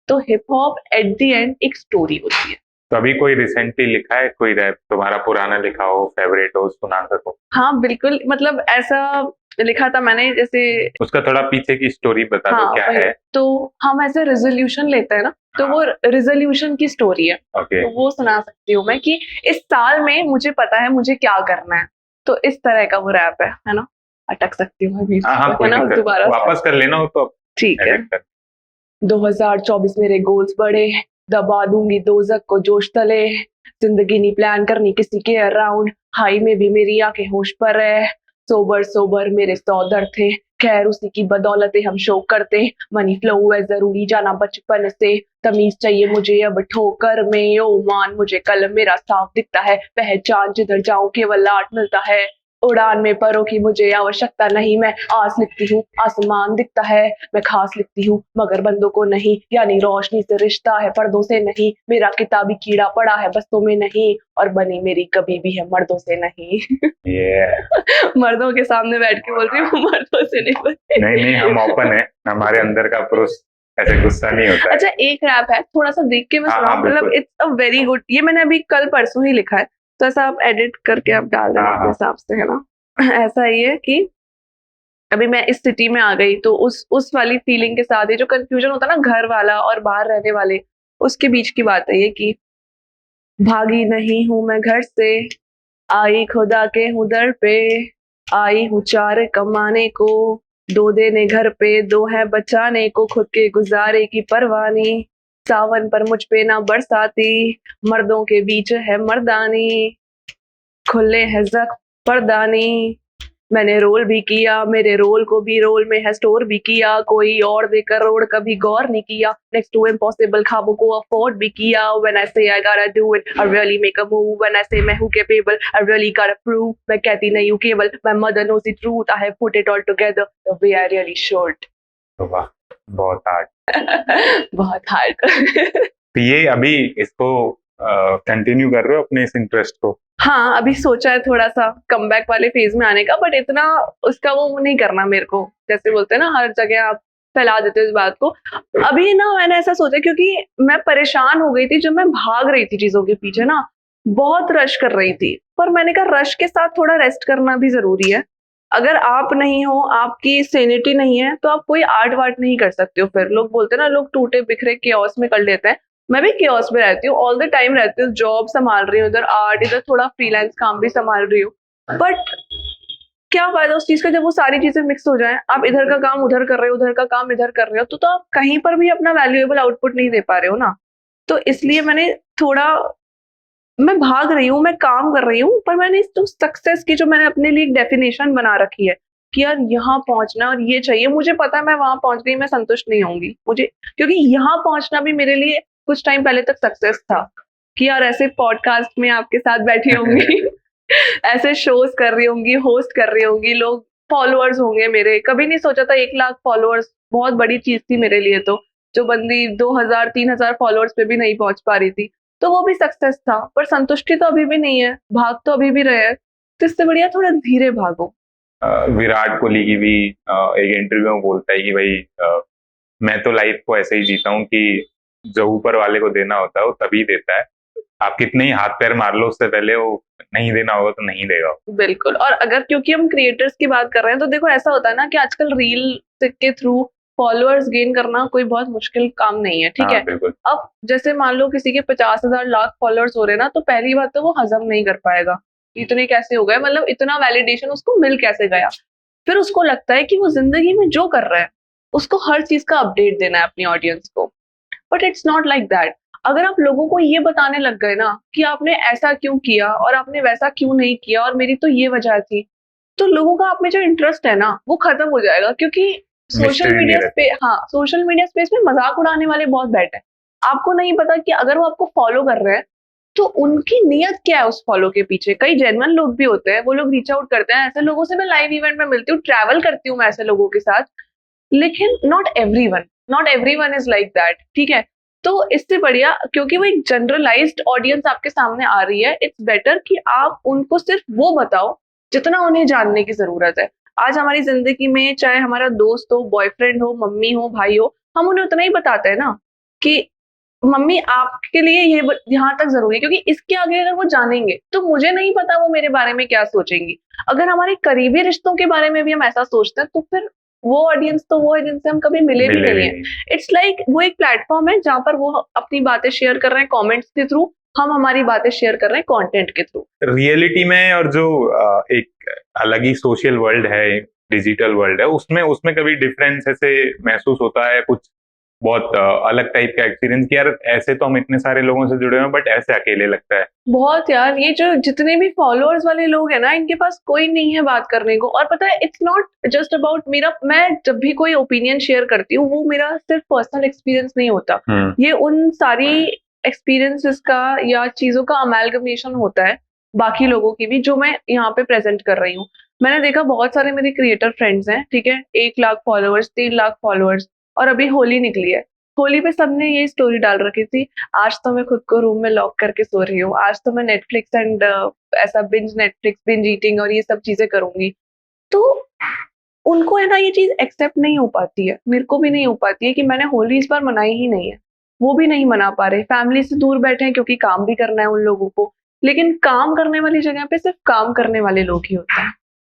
तो hip hop at the end एक स्टोरी होती है। तो अभी कोई रिसेंटली लिखा है कोई रैप तुम्हारा पुराना लिखा हो, फेवरेट हो, सुना सको? हाँ बिल्कुल, मतलब ऐसा लिखा था मैंने, जैसे उसका थोड़ा पीछे की स्टोरी बता दो, क्या वही। है? तो हम ऐसे रेजोल्यूशन लेते हैं ना, तो वो रेजोल्यूशन की स्टोरी है। ओके। तो वो सुना सकती हूँ मैं कि इस साल में मुझे पता है मुझे क्या करना है। तो इस तरह का वो रैप है ना। अटक सकती हूँ मैं बीच हाँ हाँ, में, कोई है ना, दिक्कत दोबारा नहीं। से। वापस कर लेना हो तो अब ठीक है। edit कर। 2024 मेरे गोल्स बड़े, दबा दूंगी दोजक को जोश तले, जिंदगी नहीं प्लान करनी किसी के अराउंड, हाई में भी मेरी आंखें होश पर है, सोबर सोबर मेरे 100 दर्द थे, खैर उसी की बदौलत हम शो करते, मनी फ्लो है जरूरी जाना बचपन से, तमीज चाहिए मुझे अब ठोकर में, ओ मान मुझे कल मेरा साफ दिखता है, पहचान जिधर जाऊं केवल आर्ट मिलता है, उड़ान में परों की मुझे आवश्यकता नहीं, मैं आस लिखती हूँ आसमान दिखता है, मैं खास लिखती हूँ मगर बंदों को नहीं, यानी रोशनी से रिश्ता है पर्दों से नहीं, मेरा किताबी कीड़ा पड़ा है बस्तों में नहीं, और बनी मेरी कभी भी है मर्दों से नहीं। मर्दों के सामने बैठ के बोल रही हूँ, मर्दों से नहीं बोल नहीं नहीं, हम ओपन है, हमारे अंदर का पुरुष ऐसे गुस्सा नहीं होता है। अच्छा, एक रैप है, थोड़ा सा देख के मैं हाँ, सुनाऊं, मतलब बिल्कुल। इट्स अ वेरी गुड, ये मैंने अभी कल परसों ही लिखा है, तो ऐसा आप एडिट करके आप डाल देना हाँ, अपने हाँ। हिसाब से, है ना। ऐसा ही है कि अभी मैं इस सिटी में आ गई, तो उस वाली फीलिंग के साथ, ये जो कंफ्यूजन होता है ना घर वाला और बाहर रहने वाले, उसके बीच की बात है ये कि भागी नहीं हूं मैं घर से, आई खुदा के हूँ दर पे, आई हूँ चार कमाने को, दो देने घर पे, दो है बचाने को, खुद के गुजारे की परवानी, सावन पर मुझ पे ना बरसाती, मर्दों के बीच है मर्दानी, खुले है जख्म पर्दानी, मैंने रोल भी किया, मेरे रोल को भी रोल में है स्टोर भी किया, कोई और देकर रोड कभी गौर नहीं किया, नेक्स्ट टू इम्पॉसिबल ख्वाबों को अफोर्ड भी किया, when I say I gotta do it I really make a move, when I say मैं हूं capable I really gotta prove, मैं कहती नहीं हूं केवल, my mother knows the truth, I have put it all together the way I really should. तो वाह, बहुत हार्ड। बहुत हार्ड। तो ये अभी इसको कंटिन्यू कर रहे हो अपने इस इंटरेस्ट को? हाँ, अभी सोचा है थोड़ा सा कमबैक वाले फेज में आने का, बट इतना उसका वो नहीं करना मेरे को, जैसे बोलते हैं ना हर जगह आप फैला देते हो इस बात को। अभी ना मैंने ऐसा सोचा, क्योंकि मैं परेशान हो गई थी जब मैं भाग रही थी चीजों के पीछे ना, बहुत रश कर रही थी, पर मैंने कहा रश के साथ थोड़ा रेस्ट करना भी जरूरी है। अगर आप नहीं हो, आपकी सेनिटी नहीं है, तो आप कोई आर्ट वार्ट नहीं कर सकते हो। फिर लोग बोलते हैं ना, लोग टूटे बिखरे केओस में कर लेते हैं, मैं भी केओस में रहती हूँ, ऑल द टाइम रहती हूँ, जॉब संभाल रही हूँ, इधर आर्ट, इधर थोड़ा फ्रीलांस काम भी संभाल रही हूँ, बट क्या फायदा उस चीज का जब वो सारी चीजें मिक्स हो जाए, आप इधर का काम उधर कर रहे हो, उधर का काम इधर कर रहे हो, तो आप कहीं पर भी अपना वैल्यूएबल आउटपुट नहीं दे पा रहे हो ना। तो इसलिए मैंने थोड़ा, मैं भाग रही हूँ, मैं काम कर रही हूँ, पर मैंने तो सक्सेस की जो मैंने अपने लिए एक डेफिनेशन बना रखी है कि यार यहाँ पहुंचना और ये चाहिए, मुझे पता है मैं वहां पहुंच गई मैं संतुष्ट नहीं होंगी मुझे, क्योंकि यहाँ पहुंचना भी मेरे लिए कुछ टाइम पहले तक सक्सेस था कि यार ऐसे पॉडकास्ट में आपके साथ बैठी होंगी, ऐसे शोज कर रही होंगी, होस्ट कर रही होंगी, लोग फॉलोअर्स होंगे मेरे, कभी नहीं सोचा था 1 लाख फॉलोअर्स बहुत बड़ी चीज थी मेरे लिए, तो जो बंदी 2000-3000 फॉलोअर्स पे भी नहीं पहुंच पा रही थी, तो वो भी सक्सेस था, पर संतुष्टि तो अभी भी नहीं है, भाग तो अभी भी रहे हैं, तो इससे बढ़िया थोड़ा धीरे भागो। विराट कोहली की भी एक इंटरव्यू में बोलता है कि भाई मैं तो लाइफ को ऐसे ही जीता हूँ कि जो ऊपर वाले को देना होता है वो तभी देता है, आप कितने ही हाथ पैर मार लो उससे पहले वो नहीं देना होगा तो नहीं देगा। बिल्कुल, और अगर क्योंकि हम क्रिएटर्स की बात कर रहे हैं, तो देखो ऐसा होता है ना कि आजकल रील के थ्रू फॉलोअर्स गेन करना कोई बहुत मुश्किल काम नहीं है, ठीक हाँ, है। बिल्कुल। अब जैसे मान लो किसी के 50,000 लाख फॉलोअर्स हो रहे हैं ना, तो पहली बात तो वो हजम नहीं कर पाएगा, इतने कैसे हो गए, मतलब इतना वैलिडेशन उसको मिल कैसे गया। फिर उसको लगता है कि वो जिंदगी में जो कर रहा है उसको हर चीज का अपडेट देना है अपनी ऑडियंस को, but it's not like that. अगर आप लोगों को ये बताने लग गए ना कि आपने ऐसा क्यों किया और आपने वैसा क्यों नहीं किया और मेरी तो ये वजह थी, तो लोगों का आप में जो इंटरेस्ट है ना वो खत्म हो जाएगा, क्योंकि सोशल Mystery नहीं मीडिया रहती। स्पेस, हाँ सोशल मीडिया स्पेस में मजाक उड़ाने वाले बहुत बैठे हैं। आपको नहीं पता कि अगर वो आपको फॉलो कर रहे हैं तो उनकी नीयत क्या है उस फॉलो के पीछे। कई जेन्युइन लोग भी होते हैं, वो लोग रीच आउट करते हैं, ऐसे लोगों से मैं लाइव इवेंट में मिलती हूँ, ट्रैवल करती हूँ मैं ऐसे लोगों के साथ, लेकिन not everyone is like that, ठीक है। तो इससे बढ़िया, क्योंकि वो एक जनरलाइज्ड ऑडियंस आपके सामने आ रही है, इट्स बेटर कि आप उनको सिर्फ वो बताओ जितना उन्हें जानने की जरूरत है। आज हमारी जिंदगी में चाहे हमारा दोस्त हो, बॉयफ्रेंड हो, मम्मी हो, भाई हो, हम उन्हें उतना ही बताते हैं ना कि मम्मी आपके लिए ये यहाँ तक जरूरी है, क्योंकि इसके आगे अगर वो जानेंगे तो मुझे नहीं पता वो मेरे बारे में क्या सोचेंगी। अगर हमारे करीबी रिश्तों के बारे में भी हम ऐसा सोचते हैं तो फिर वो ऑडियंस से हम कभी मिले भी नहीं है। इट्स लाइक वो एक प्लेटफॉर्म है जहाँ पर वो अपनी बातें शेयर कर रहे हैं कॉमेंट्स के थ्रू, हम हमारी बातें शेयर कर रहे हैं कंटेंट के थ्रू। रियलिटी में और जो एक अलग ही सोशल वर्ल्ड है, डिजिटल वर्ल्ड है, उसमें उसमें कभी डिफरेंस ऐसे महसूस होता है कुछ बहुत अलग टाइप का एक्सपीरियंस कि यार ऐसे तो हम इतने सारे लोगों से जुड़े हुए हैं बट ऐसे अकेले लगता है? बहुत यार, ये जो जितने भी फॉलोअर्स वाले लोग हैं ना, इनके पास कोई नहीं है बात करने को। और पता है, इट्स नॉट जस्ट अबाउट मेरा, मैं जब भी कोई ओपिनियन शेयर करती हूँ वो मेरा सिर्फ पर्सनल एक्सपीरियंस नहीं होता, ये उन सारी एक्सपीरियंसेस का या चीजों का अमेलगमेशन होता है बाकी लोगों की भी, जो मैं यहाँ पे प्रेजेंट कर रही हूँ। मैंने देखा बहुत सारे मेरे क्रिएटर फ्रेंड्स हैं, ठीक है, 1 लाख फॉलोअर्स, 3 लाख फॉलोअर्स, और अभी होली निकली है, होली पे सबने ये स्टोरी डाल रखी थी, आज तो मैं खुद को रूम में लॉक करके सो रही हूँ, आज तो मैं नेटफ्लिक्स एंड ऐसा बिंज ईटिंग और ये सब चीजें करूंगी। तो उनको है ना ये चीज एक्सेप्ट नहीं हो पाती है, मेरे को भी नहीं हो पाती है कि मैंने होली इस बार मनाई ही नहीं है। वो भी नहीं मना पा रहे, फैमिली से दूर बैठे हैं क्योंकि काम भी करना है उन लोगों को, लेकिन काम करने वाली जगह पे सिर्फ काम करने वाले लोग ही होते हैं।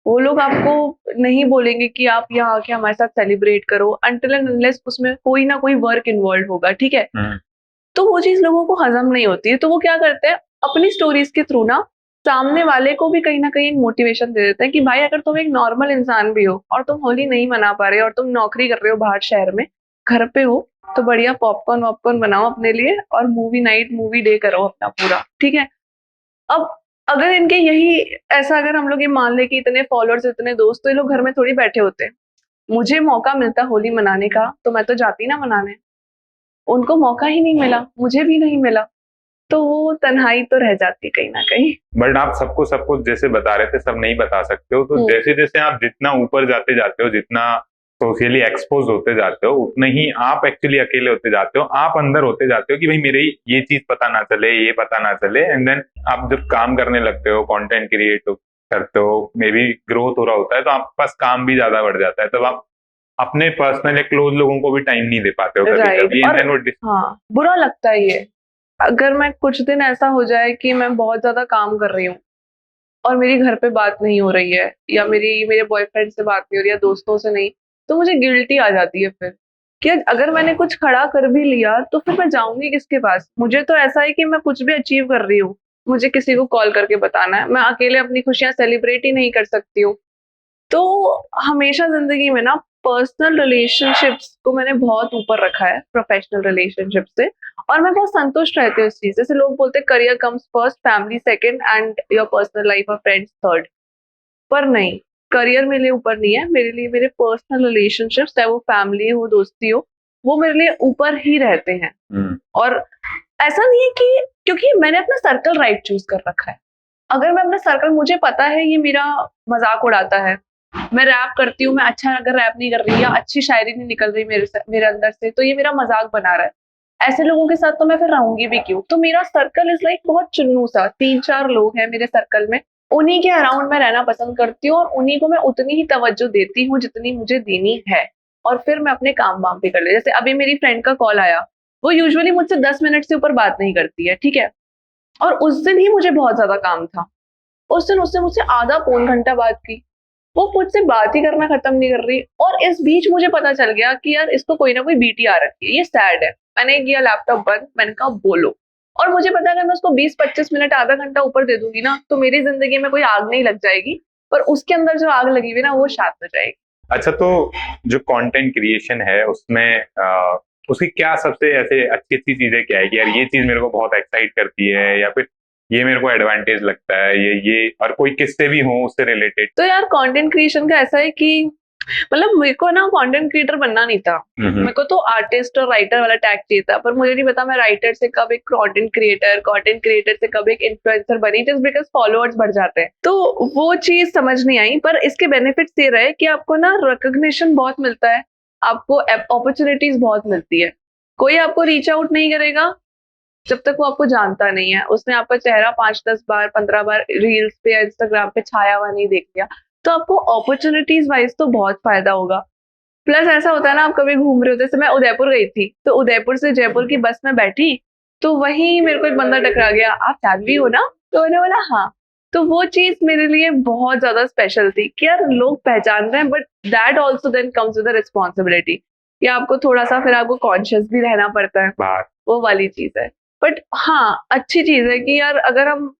वो लोग आपको नहीं बोलेंगे कि आप यहाँ आके हमारे साथ सेलिब्रेट करो अनटिल एंड अनलेस उसमें कोई ना कोई वर्क इन्वॉल्व होगा, ठीक है। तो वो चीज लोगों को हजम नहीं होती है, तो वो क्या करते हैं अपनी स्टोरीज के थ्रू ना सामने वाले को भी कहीं ना कहीं मोटिवेशन दे देते हैं कि भाई अगर तुम एक नॉर्मल इंसान भी हो और तुम होली नहीं मना पा रहे हो और तुम नौकरी कर रहे हो बाहर शहर में, घर पे हो, तो बढ़िया पॉपकॉर्न वॉपकॉर्न बनाओ अपने लिए और मूवी नाइट मूवी डे करो अपना पूरा, ठीक है। अब अगर इनके यही ऐसा, अगर हम लोग ये मान ले कि इतने फॉलोअर्स इतने दोस्त, तो ये लोग घर में थोड़ी बैठे होते हैं। मुझे मौका मिलता होली मनाने का तो मैं तो जाती ना मनाने, उनको मौका ही नहीं मिला, मुझे भी नहीं मिला, तो वो तन्हाई तो रह जाती कहीं ना कहीं। बट आप सबको सब कुछ जैसे बता रहे थे सब नहीं बता सकते हो, तो जैसे जैसे आप जितना ऊपर जाते जाते हो, जितना सोशली एक्सपोज होते जाते हो, उतने ही आप एक्चुअली अकेले होते जाते हो, आप अंदर होते जाते हो कि भाई मेरे ये चीज पता ना चले, ये पता ना चले। एंड देन आप जब काम करने लगते हो, कंटेंट क्रिएट करते हो, मे बी ग्रोथ हो रहा होता है, तो आपके पास काम भी ज्यादा बढ़ जाता है, तब आप अपने पर्सनल या क्लोज लोगों को भी टाइम नहीं दे पाते हो कभी कभी। और हाँ, बुरा लगता है ये, अगर मैं कुछ दिन ऐसा हो जाए कि मैं बहुत ज्यादा काम कर रही हूँ और मेरी घर पे बात नहीं हो रही है या मेरे बॉयफ्रेंड से बात नहीं हो रही है, दोस्तों से नहीं, तो मुझे गिल्टी आ जाती है फिर कि अगर मैंने कुछ खड़ा कर भी लिया तो फिर मैं जाऊंगी किसके पास। मुझे तो ऐसा है कि मैं कुछ भी अचीव कर रही हूँ, मुझे किसी को कॉल करके बताना है, मैं अकेले अपनी खुशियां सेलिब्रेट ही नहीं कर सकती हूँ। तो हमेशा जिंदगी में ना पर्सनल रिलेशनशिप्स को मैंने बहुत ऊपर रखा है प्रोफेशनल रिलेशनशिप से, और मैं बहुत संतुष्ट रहती हूँ इस चीज। जैसे लोग बोलते हैं career comes first, family second and your personal life और फ्रेंड्स थर्ड, पर नहीं, करियर मेरे लिए ऊपर नहीं है, मेरे लिए मेरे पर्सनल रिलेशनशिप्स, चाहे वो फैमिली हो दोस्ती हो, वो मेरे लिए ऊपर ही रहते हैं। और ऐसा नहीं है कि क्योंकि मैंने अपना सर्कल राइट चूज कर रखा है, अगर मैं अपना सर्कल, मुझे पता है ये मेरा मजाक उड़ाता है, मैं रैप करती हूँ, मैं अच्छा अगर रैप नहीं कर रही या अच्छी शायरी नहीं निकल रही मेरे अंदर से, तो ये मेरा मजाक बना रहा है, ऐसे लोगों के साथ तो मैं फिर रहूंगी भी क्यों। तो मेरा सर्कल इज लाइक बहुत चुन्नू सा, 3-4 लोग हैं मेरे सर्कल में, उन्हीं के अराउंड मैं रहना पसंद करती हूँ और उन्हीं को मैं उतनी ही तवज्जो देती हूँ जितनी मुझे देनी है, और फिर मैं अपने काम वाम पे कर ले। जैसे अभी मेरी फ्रेंड का कॉल आया, वो यूजुअली मुझसे 10 मिनट से ऊपर बात नहीं करती है, ठीक है, और उस दिन ही मुझे बहुत ज्यादा काम था, उस दिन उसने मुझसे आधा पौन घंटा बात की, वो मुझसे बात ही करना खत्म नहीं कर रही, और इस बीच मुझे पता चल गया कि यार इसको कोई ना कोई बीटी आ रखी है, ये सैड है। मैंने किया लैपटॉप बंद, मैंने कहा बोलो, और मुझे पता है अगर मैं उसको 20-25 मिनट आधा घंटा ऊपर दे दूंगी ना तो मेरी जिंदगी में कोई आग नहीं लग जाएगी, पर उसके अंदर जो आग लगी हुई ना वो शांत हो जाएगी। अच्छा, तो जो कंटेंट क्रिएशन है उसमें उसकी क्या सबसे ऐसे अच्छी अच्छी चीजें क्या है कि यार ये चीज मेरे को बहुत एक्साइट करती है, या फिर ये मेरे को एडवांटेज लगता है, ये और कोई किससे भी हो उससे रिलेटेड? तो यार कंटेंट क्रिएशन का ऐसा है कि मतलब मेरे को ना कंटेंट क्रिएटर बनना नहीं था, मेरे को तो आर्टिस्ट और राइटर वाला टैग चाहिए था, पर मुझे नहीं पता मैं राइटर से कब एक कंटेंट क्रिएटर से कब एक इन्फ्लुएंसर बनी, जस्ट बिकॉज फॉलोअर्स बढ़ जाते हैं, तो वो चीज समझ नहीं आई। पर इसके बेनिफिट्स ये रहे कि आपको ना रिकॉग्निशन बहुत मिलता है, आपको अपॉर्चुनिटीज बहुत मिलती है, कोई आपको रीच आउट नहीं करेगा जब तक वो आपको जानता नहीं है, उसने आपका चेहरा 5-10 बार 15 बार रील्स पे या इंस्टाग्राम पे छाया हुआ नहीं देख लिया, तो आपको अपॉर्चुनिटीज वाइज तो बहुत फायदा होगा। प्लस ऐसा होता है ना, आप कभी घूम रहे हो, जैसे मैं उदयपुर गई थी, तो उदयपुर से जयपुर की बस में बैठी, तो वहीं मेरे को एक बंदा टकरा गया, आप साध्वी हो ना? तो मैंने बोला हाँ। तो वो चीज मेरे लिए बहुत ज्यादा स्पेशल थी कि यार लोग पहचान रहे हैं, but that also then comes with responsibility कि आपको थोड़ा सा फिर आपको कॉन्शियस भी रहना पड़ता है, बात वो वाली चीज है। बट हाँ, अच्छी चीज है कि यार अगर हम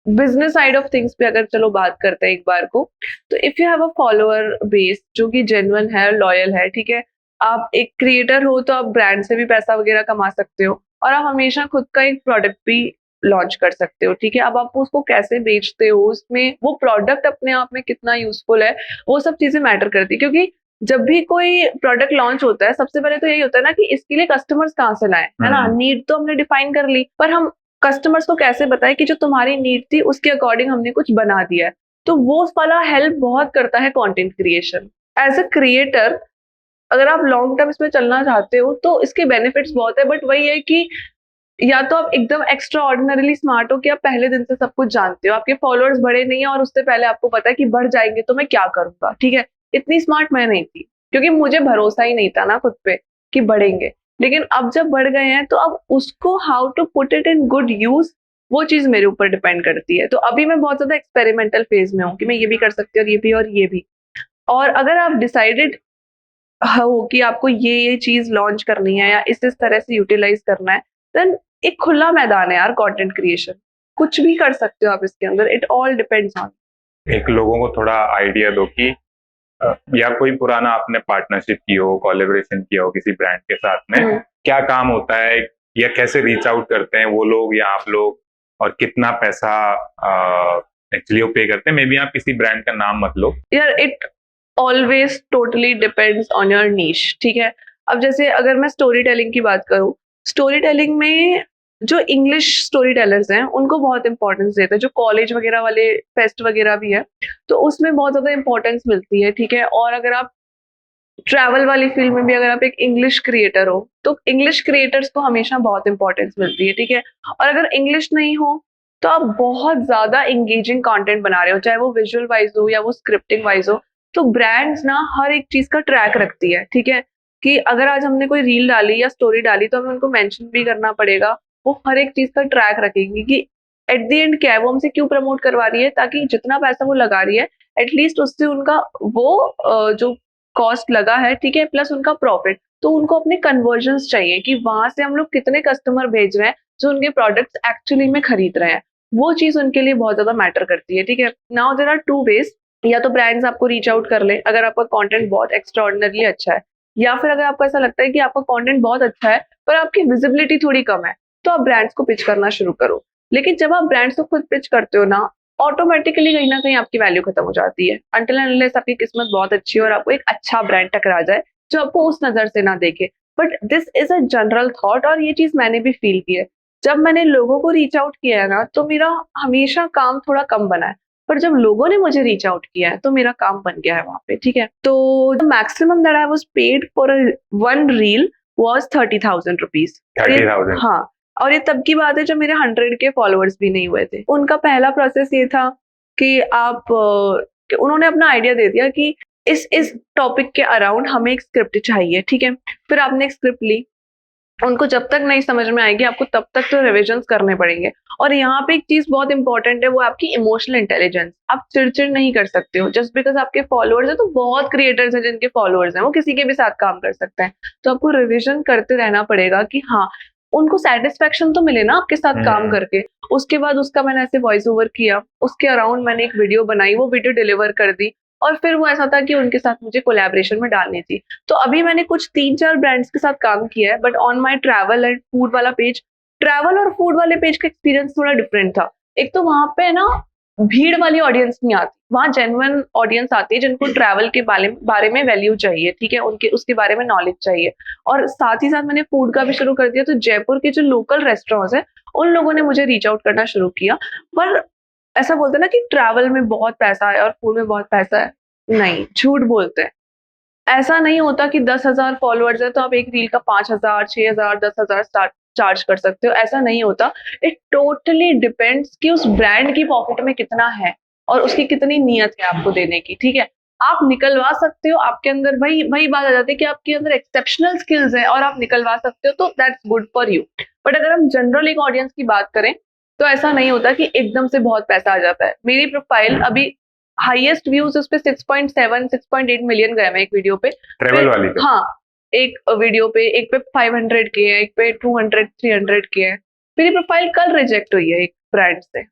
बिजनेस साइड ऑफ थिंग्स पे अगर चलो बात करते हैं एक बार को, तो if you have a follower base जो कि जेन्युइन है, लॉयल है, ठीक है, आप एक क्रिएटर हो तो आप ब्रांड से भी पैसा वगैरह कमा सकते हो, और आप हमेशा खुद का एक प्रोडक्ट भी लॉन्च कर सकते हो, ठीक है। अब आप उसको कैसे बेचते हो, उसमें वो प्रोडक्ट अपने आप में कितना यूजफुल है, वो सब चीजें मैटर करती है। क्योंकि जब भी कोई प्रोडक्ट लॉन्च होता है, सबसे पहले तो यही होता है ना कि इसके लिए कस्टमर्स कहाँ से लाए, है ना। नीड तो हमने डिफाइन कर ली, पर हम कस्टमर्स को कैसे बताएं कि जो तुम्हारी नीड थी उसके अकॉर्डिंग हमने कुछ बना दिया है। तो वो वाला हेल्प बहुत करता है content creation. As a creator अगर आप लॉन्ग टर्म इसमें चलना चाहते हो तो इसके बेनिफिट्स बहुत है, बट वही है कि या तो आप एकदम एक्स्ट्रा ऑर्डिनरीली स्मार्ट हो कि आप पहले दिन से सब कुछ जानते हो, आपके फॉलोअर्स बढ़े नहीं है और उससे पहले आपको पता है कि बढ़ जाएंगे तो मैं क्या करूंगा, ठीक है। इतनी स्मार्ट मैं नहीं थी, क्योंकि मुझे भरोसा ही नहीं था ना खुद पे कि बढ़ेंगे। लेकिन अब जब बढ़ गए हैं तो अब उसको how to put it in good use, वो चीज मेरे ऊपर डिपेंड करती है। तो अभी मैं बहुत ज्यादा एक्सपेरिमेंटल फेज में हूँ कि मैं ये भी कर सकती हूँ और ये भी और ये भी। और अगर आप डिसाइडेड हो कि आपको ये चीज लॉन्च करनी है या इस तरह से यूटिलाइज करना है, देन एक खुला मैदान है यार कंटेंट क्रिएशन, कुछ भी कर सकते हो आप इसके अंदर। It all depends on. एक लोगों को थोड़ा आइडिया दो कि या कोई पुराना आपने पार्टनरशिप की हो, कोलैबोरेशन किया हो किसी ब्रांड के साथ में, क्या काम होता है या कैसे रीच आउट करते हैं वो लोग या आप लोग, और कितना पैसा एक्चुअली वो पे करते हैं? मे बी आप किसी ब्रांड का नाम मत लो। यार it always totally depends on your niche, ठीक है। अब जैसे अगर मैं स्टोरी टेलिंग की बात करूं, स्टोरी टेलिंग में जो इंग्लिश स्टोरी टेलर्स हैं उनको बहुत इंपॉर्टेंस देते हैं, जो कॉलेज वगैरह वाले फेस्ट वगैरह भी है तो उसमें बहुत ज्यादा इंपॉर्टेंस मिलती है, ठीक है। और अगर आप ट्रैवल वाली फील्ड में भी अगर आप एक इंग्लिश क्रिएटर हो तो इंग्लिश क्रिएटर्स को हमेशा बहुत इंपॉर्टेंस मिलती है, ठीक है। और अगर इंग्लिश नहीं हो तो आप बहुत ज्यादा इंगेजिंग कंटेंट बना रहे हो, चाहे वो विजुअल वाइज हो या वो स्क्रिप्टिंग वाइज हो, तो ब्रांड्स ना हर एक चीज का ट्रैक रखती है, ठीक है। कि अगर आज हमने कोई रील डाली या स्टोरी डाली तो हमें उनको मेंशन भी करना पड़ेगा। वो हर एक चीज का ट्रैक रखेंगे कि एट द एंड क्या है, वो हमसे क्यों प्रमोट करवा रही है, ताकि जितना पैसा वो लगा रही है एटलीस्ट उससे उनका वो जो कॉस्ट लगा है, ठीक है, प्लस उनका प्रॉफिट, तो उनको अपने कन्वर्जन्स चाहिए कि वहां से हम लोग कितने कस्टमर भेज रहे हैं जो उनके प्रोडक्ट्स एक्चुअली में खरीद रहे हैं। वो चीज उनके लिए बहुत ज्यादा मैटर करती है, ठीक है। Now there are two ways, या तो ब्रांड्स आपको रीच आउट कर ले अगर आपका कंटेंट बहुत एक्स्ट्राऑर्डिनरी अच्छा है, या फिर अगर आपको ऐसा लगता है कि आपका कंटेंट बहुत अच्छा है पर आपकी विजिबिलिटी थोड़ी कम है, तो आप ब्रांड्स को पिच करना शुरू करो। लेकिन जब आप ब्रांड्स को खुद पिच करते हो ना, ऑटोमेटिकली कहीं ना कहीं आपकी वैल्यू खत्म हो जाती है, अनटिल एंड अनलेस आपकी किस्मत बहुत अच्छी है और आपको एक अच्छा ब्रांड टकरा जाए जो आपको उस नजर से ना देखे। But this is a general thought, और ये चीज मैंने भी फील की है। जब मैंने लोगों को रीच आउट किया है ना, तो मेरा हमेशा काम थोड़ा कम बना है, पर जब लोगों ने मुझे रीच आउट किया है तो मेरा काम बन गया है वहां पे, ठीक है। तो maximum that I was paid for one reel was 30,000 rupees. 30,000? हाँ, और ये तब की बात है जब मेरे 100 के फॉलोअर्स भी नहीं हुए थे। उनका पहला प्रोसेस ये था कि कि उन्होंने अपना आइडिया दे दिया कि इस टॉपिक के अराउंड हमें एक स्क्रिप्ट चाहिए, ठीक है। फिर आपने एक स्क्रिप्ट ली, उनको जब तक नहीं समझ में आएगी आपको तब तक तो रिविजन्स करने पड़ेंगे। और यहाँ पे एक चीज बहुत इंपॉर्टेंट है, वो आपकी इमोशनल इंटेलिजेंस। आप चिड़चिड़ नहीं कर सकते हो जस्ट बिकॉज आपके फॉलोअर्स है, तो बहुत क्रिएटर्स हैं जिनके फॉलोअर्स हैं, वो किसी के भी साथ काम कर सकते हैं। तो आपको रिविजन करते रहना पड़ेगा कि हाँ, उनको सेटिस्फेक्शन तो मिले ना आपके साथ काम करके। उसके बाद उसका मैंने ऐसे वॉइस ओवर किया, उसके अराउंड मैंने एक वीडियो बनाई, वो वीडियो डिलीवर कर दी, और फिर वो ऐसा था कि उनके साथ मुझे कोलैबोरेशन में डालनी थी। तो अभी मैंने कुछ 3-4 ब्रांड्स के साथ काम किया है, but on my travel and food वाला पेज, ट्रैवल और फूड वाले पेज का एक्सपीरियंस थोड़ा डिफरेंट था। एक तो वहां पे ना भीड़ वाली ऑडियंस नहीं आती, वहां जेन्युइन ऑडियंस आती है जिनको ट्रैवल के बारे में वैल्यू चाहिए, ठीक है, उनके उसके बारे में नॉलेज चाहिए। और साथ ही साथ मैंने फूड का भी शुरू कर दिया, तो जयपुर के जो लोकल रेस्टोरेंट्स है उन लोगों ने मुझे रीच आउट करना शुरू किया। पर ऐसा बोलते हैं ना कि ट्रैवल में बहुत पैसा है और फूड में बहुत पैसा है, नहीं, झूठ बोलते हैं। ऐसा नहीं होता कि 10,000 फॉलोअर्स है तो आप एक रील का 5,000, 6,000, 10,000 स्टार्ट चार्ज कर सकते हो, ऐसा नहीं होता। इट टोटली डिपेंड्स कि उस ब्रांड की पॉकेट में कितना है और उसकी कितनी नीयत है आपको देने की, ठीक है। आप निकलवा सकते हो, आपके अंदर वही वही बात आ जाती है कि आपके अंदर एक्सेप्शनल स्किल्स है और आप निकलवा सकते हो, तो that's good for you. But अगर हम जनरल एक ऑडियंस की बात करें तो ऐसा नहीं होता कि एकदम से बहुत पैसा आ जाता है। मेरी प्रोफाइल अभी हाईएस्ट व्यूज उस पे 6.7 6.8 मिलियन गए हैं एक वीडियो पे। ट्रेवल वाली पे? हाँ, एक वीडियो पे, एक पे 500 के है, एक पे 200 300 के है। मेरी प्रोफाइल कल रिजेक्ट हुई है एक ब्रांड से।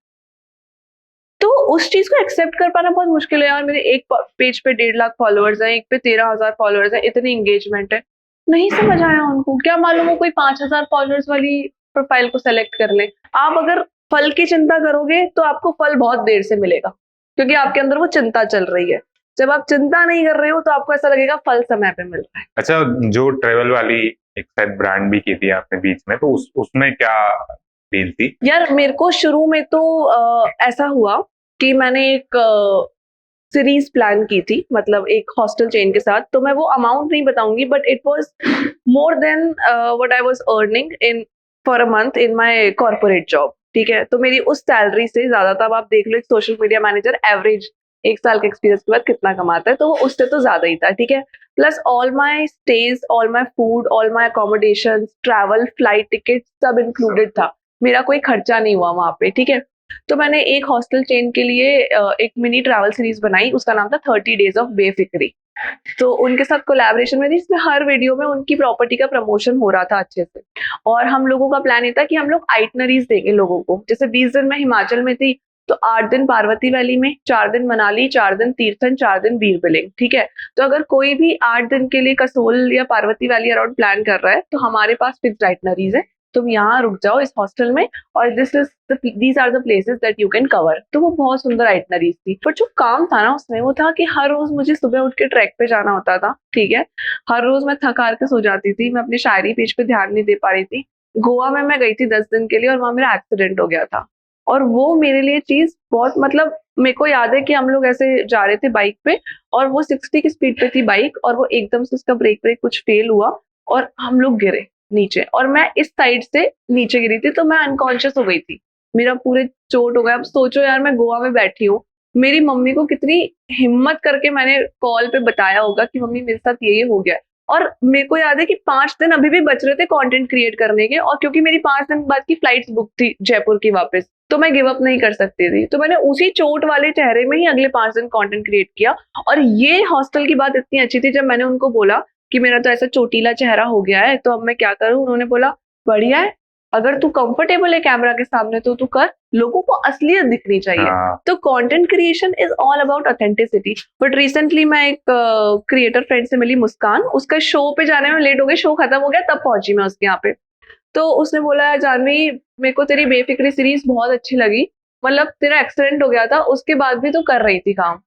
तो उस चीज को एक्सेप्ट कर पाना बहुत मुश्किल है यार। मेरे एक पेज पे 1.5 लाख फॉलोअर्स हैं, एक पे 13,000 फॉलोअर्स हैं, इतनी एंगेजमेंट है। नहीं समझ आया उनको, क्या मालूम हो कोई 5,000 फॉलोअर्स वाली प्रोफाइल को सेलेक्ट कर ले। आप अगर फल की चिंता करोगे तो आपको फल बहुत देर से मिलेगा, क्योंकि आपके अंदर वो चिंता चल रही है। जब आप चिंता नहीं कर रहे हो तो आपको ऐसा लगेगा फल समय पे मिल रहा है। अच्छा, जो ट्रेवल वाली एक शायद ब्रांड भी की थी आपने बीच में, तो उसमें क्या डील थी? यार मेरे को शुरू में तो ऐसा हुआ कि मैंने एक सीरीज प्लान की थी, मतलब एक हॉस्टल चेन के साथ। तो मैं वो अमाउंट नहीं बताऊंगी, but it was more than what I was earning in for a month in my corporate job. ठीक है, तो मेरी उस सैलरी से ज्यादा था। अब आप देख लो एक सोशल मीडिया मैनेजर एवरेज 1 साल के एक्सपीरियंस के बाद कितना कमाता है, तो वो उससे तो ज्यादा ही था। ठीक है, plus all my stage, all my food, all my accommodation, travel, flight ticket सब इंक्लूडेड था। मेरा कोई खर्चा नहीं हुआ वहां पे। ठीक है, तो मैंने एक हॉस्टल चेन के लिए एक मिनी ट्रैवल सीरीज बनाई, उसका नाम था 30 डेज ऑफ बेफिक्री। तो उनके साथ कोलैबोरेशन में थी, इसमें हर वीडियो में उनकी प्रॉपर्टी का प्रमोशन हो रहा था अच्छे से। और हम लोगों का प्लान ये था कि हम लोग आइटनरीज देंगे लोगों को। जैसे 20 दिन मैं हिमाचल में थी, तो 8 दिन पार्वती वैली में, 4 दिन मनाली, 4 दिन तीर्थन, 4 दिन बीर बिलिंग। ठीक है, तो अगर कोई भी 8 दिन के लिए कसोल या पार्वती वैली अराउंड प्लान कर रहा है तो हमारे पास फिक्स्ड आइटनरीज है, तुम यहाँ रुक जाओ इस हॉस्टल में, और these are the places that you can cover. तो वो बहुत सुंदर आइटनरीज थी। बट जो काम था ना उसमें, वो था कि हर रोज मुझे सुबह उठ के ट्रैक पे जाना होता था। ठीक है, हर रोज मैं थक हार के सो जाती थी, मैं अपनी शायरी पेज पे ध्यान नहीं दे पा रही थी। गोवा में मैं गई थी 10 दिन के लिए, और वहां मेरा एक्सीडेंट हो गया था। और वो मेरे लिए चीज बहुत, मतलब मेरे को याद है कि हम लोग ऐसे जा रहे थे बाइक पे, और वो 60 की स्पीड पे थी बाइक, और वो एकदम से उसका ब्रेक ब्रेक कुछ फेल हुआ और हम लोग गिरे नीचे, और मैं इस साइड से नीचे गिरी थी, तो मैं अनकॉन्शियस हो गई थी। मेरा पूरे चोट हो गया। अब सोचो यार, मैं गोवा में बैठी हूँ, मेरी मम्मी को कितनी हिम्मत करके मैंने कॉल पे बताया होगा कि मम्मी मेरे साथ ये हो गया है। और मेरे को याद है कि 5 दिन अभी भी बच रहे थे कंटेंट क्रिएट करने के, और क्योंकि मेरी 5 दिन बाद की फ्लाइट्स बुक थी जयपुर की वापस, तो मैं गिव अप नहीं कर सकती थी। तो मैंने उसी चोट वाले चेहरे में ही अगले 5 दिन कंटेंट क्रिएट किया। और ये हॉस्टल की बात इतनी अच्छी थी, जब मैंने उनको बोला कि मेरा तो ऐसा चोटीला चेहरा हो गया है, तो अब मैं क्या करूं, उन्होंने बोला बढ़िया है, अगर तू कंफर्टेबल है कैमरा के सामने तो तू कर, लोगों को असलियत दिखनी चाहिए। तो content creation is all about authenticity. But recently मैं एक क्रिएटर फ्रेंड से मिली, मुस्कान, उसका शो पे जाने में लेट हो गई, शो खत्म हो गया तब पहुंची मैं उसके यहाँ पे। तो उसने बोला जानवी, मेरे को तेरी बेफिक्री सीरीज बहुत अच्छी लगी, मतलब तेरा एक्सीडेंट हो गया था उसके बाद भी तू कर रही थी काम।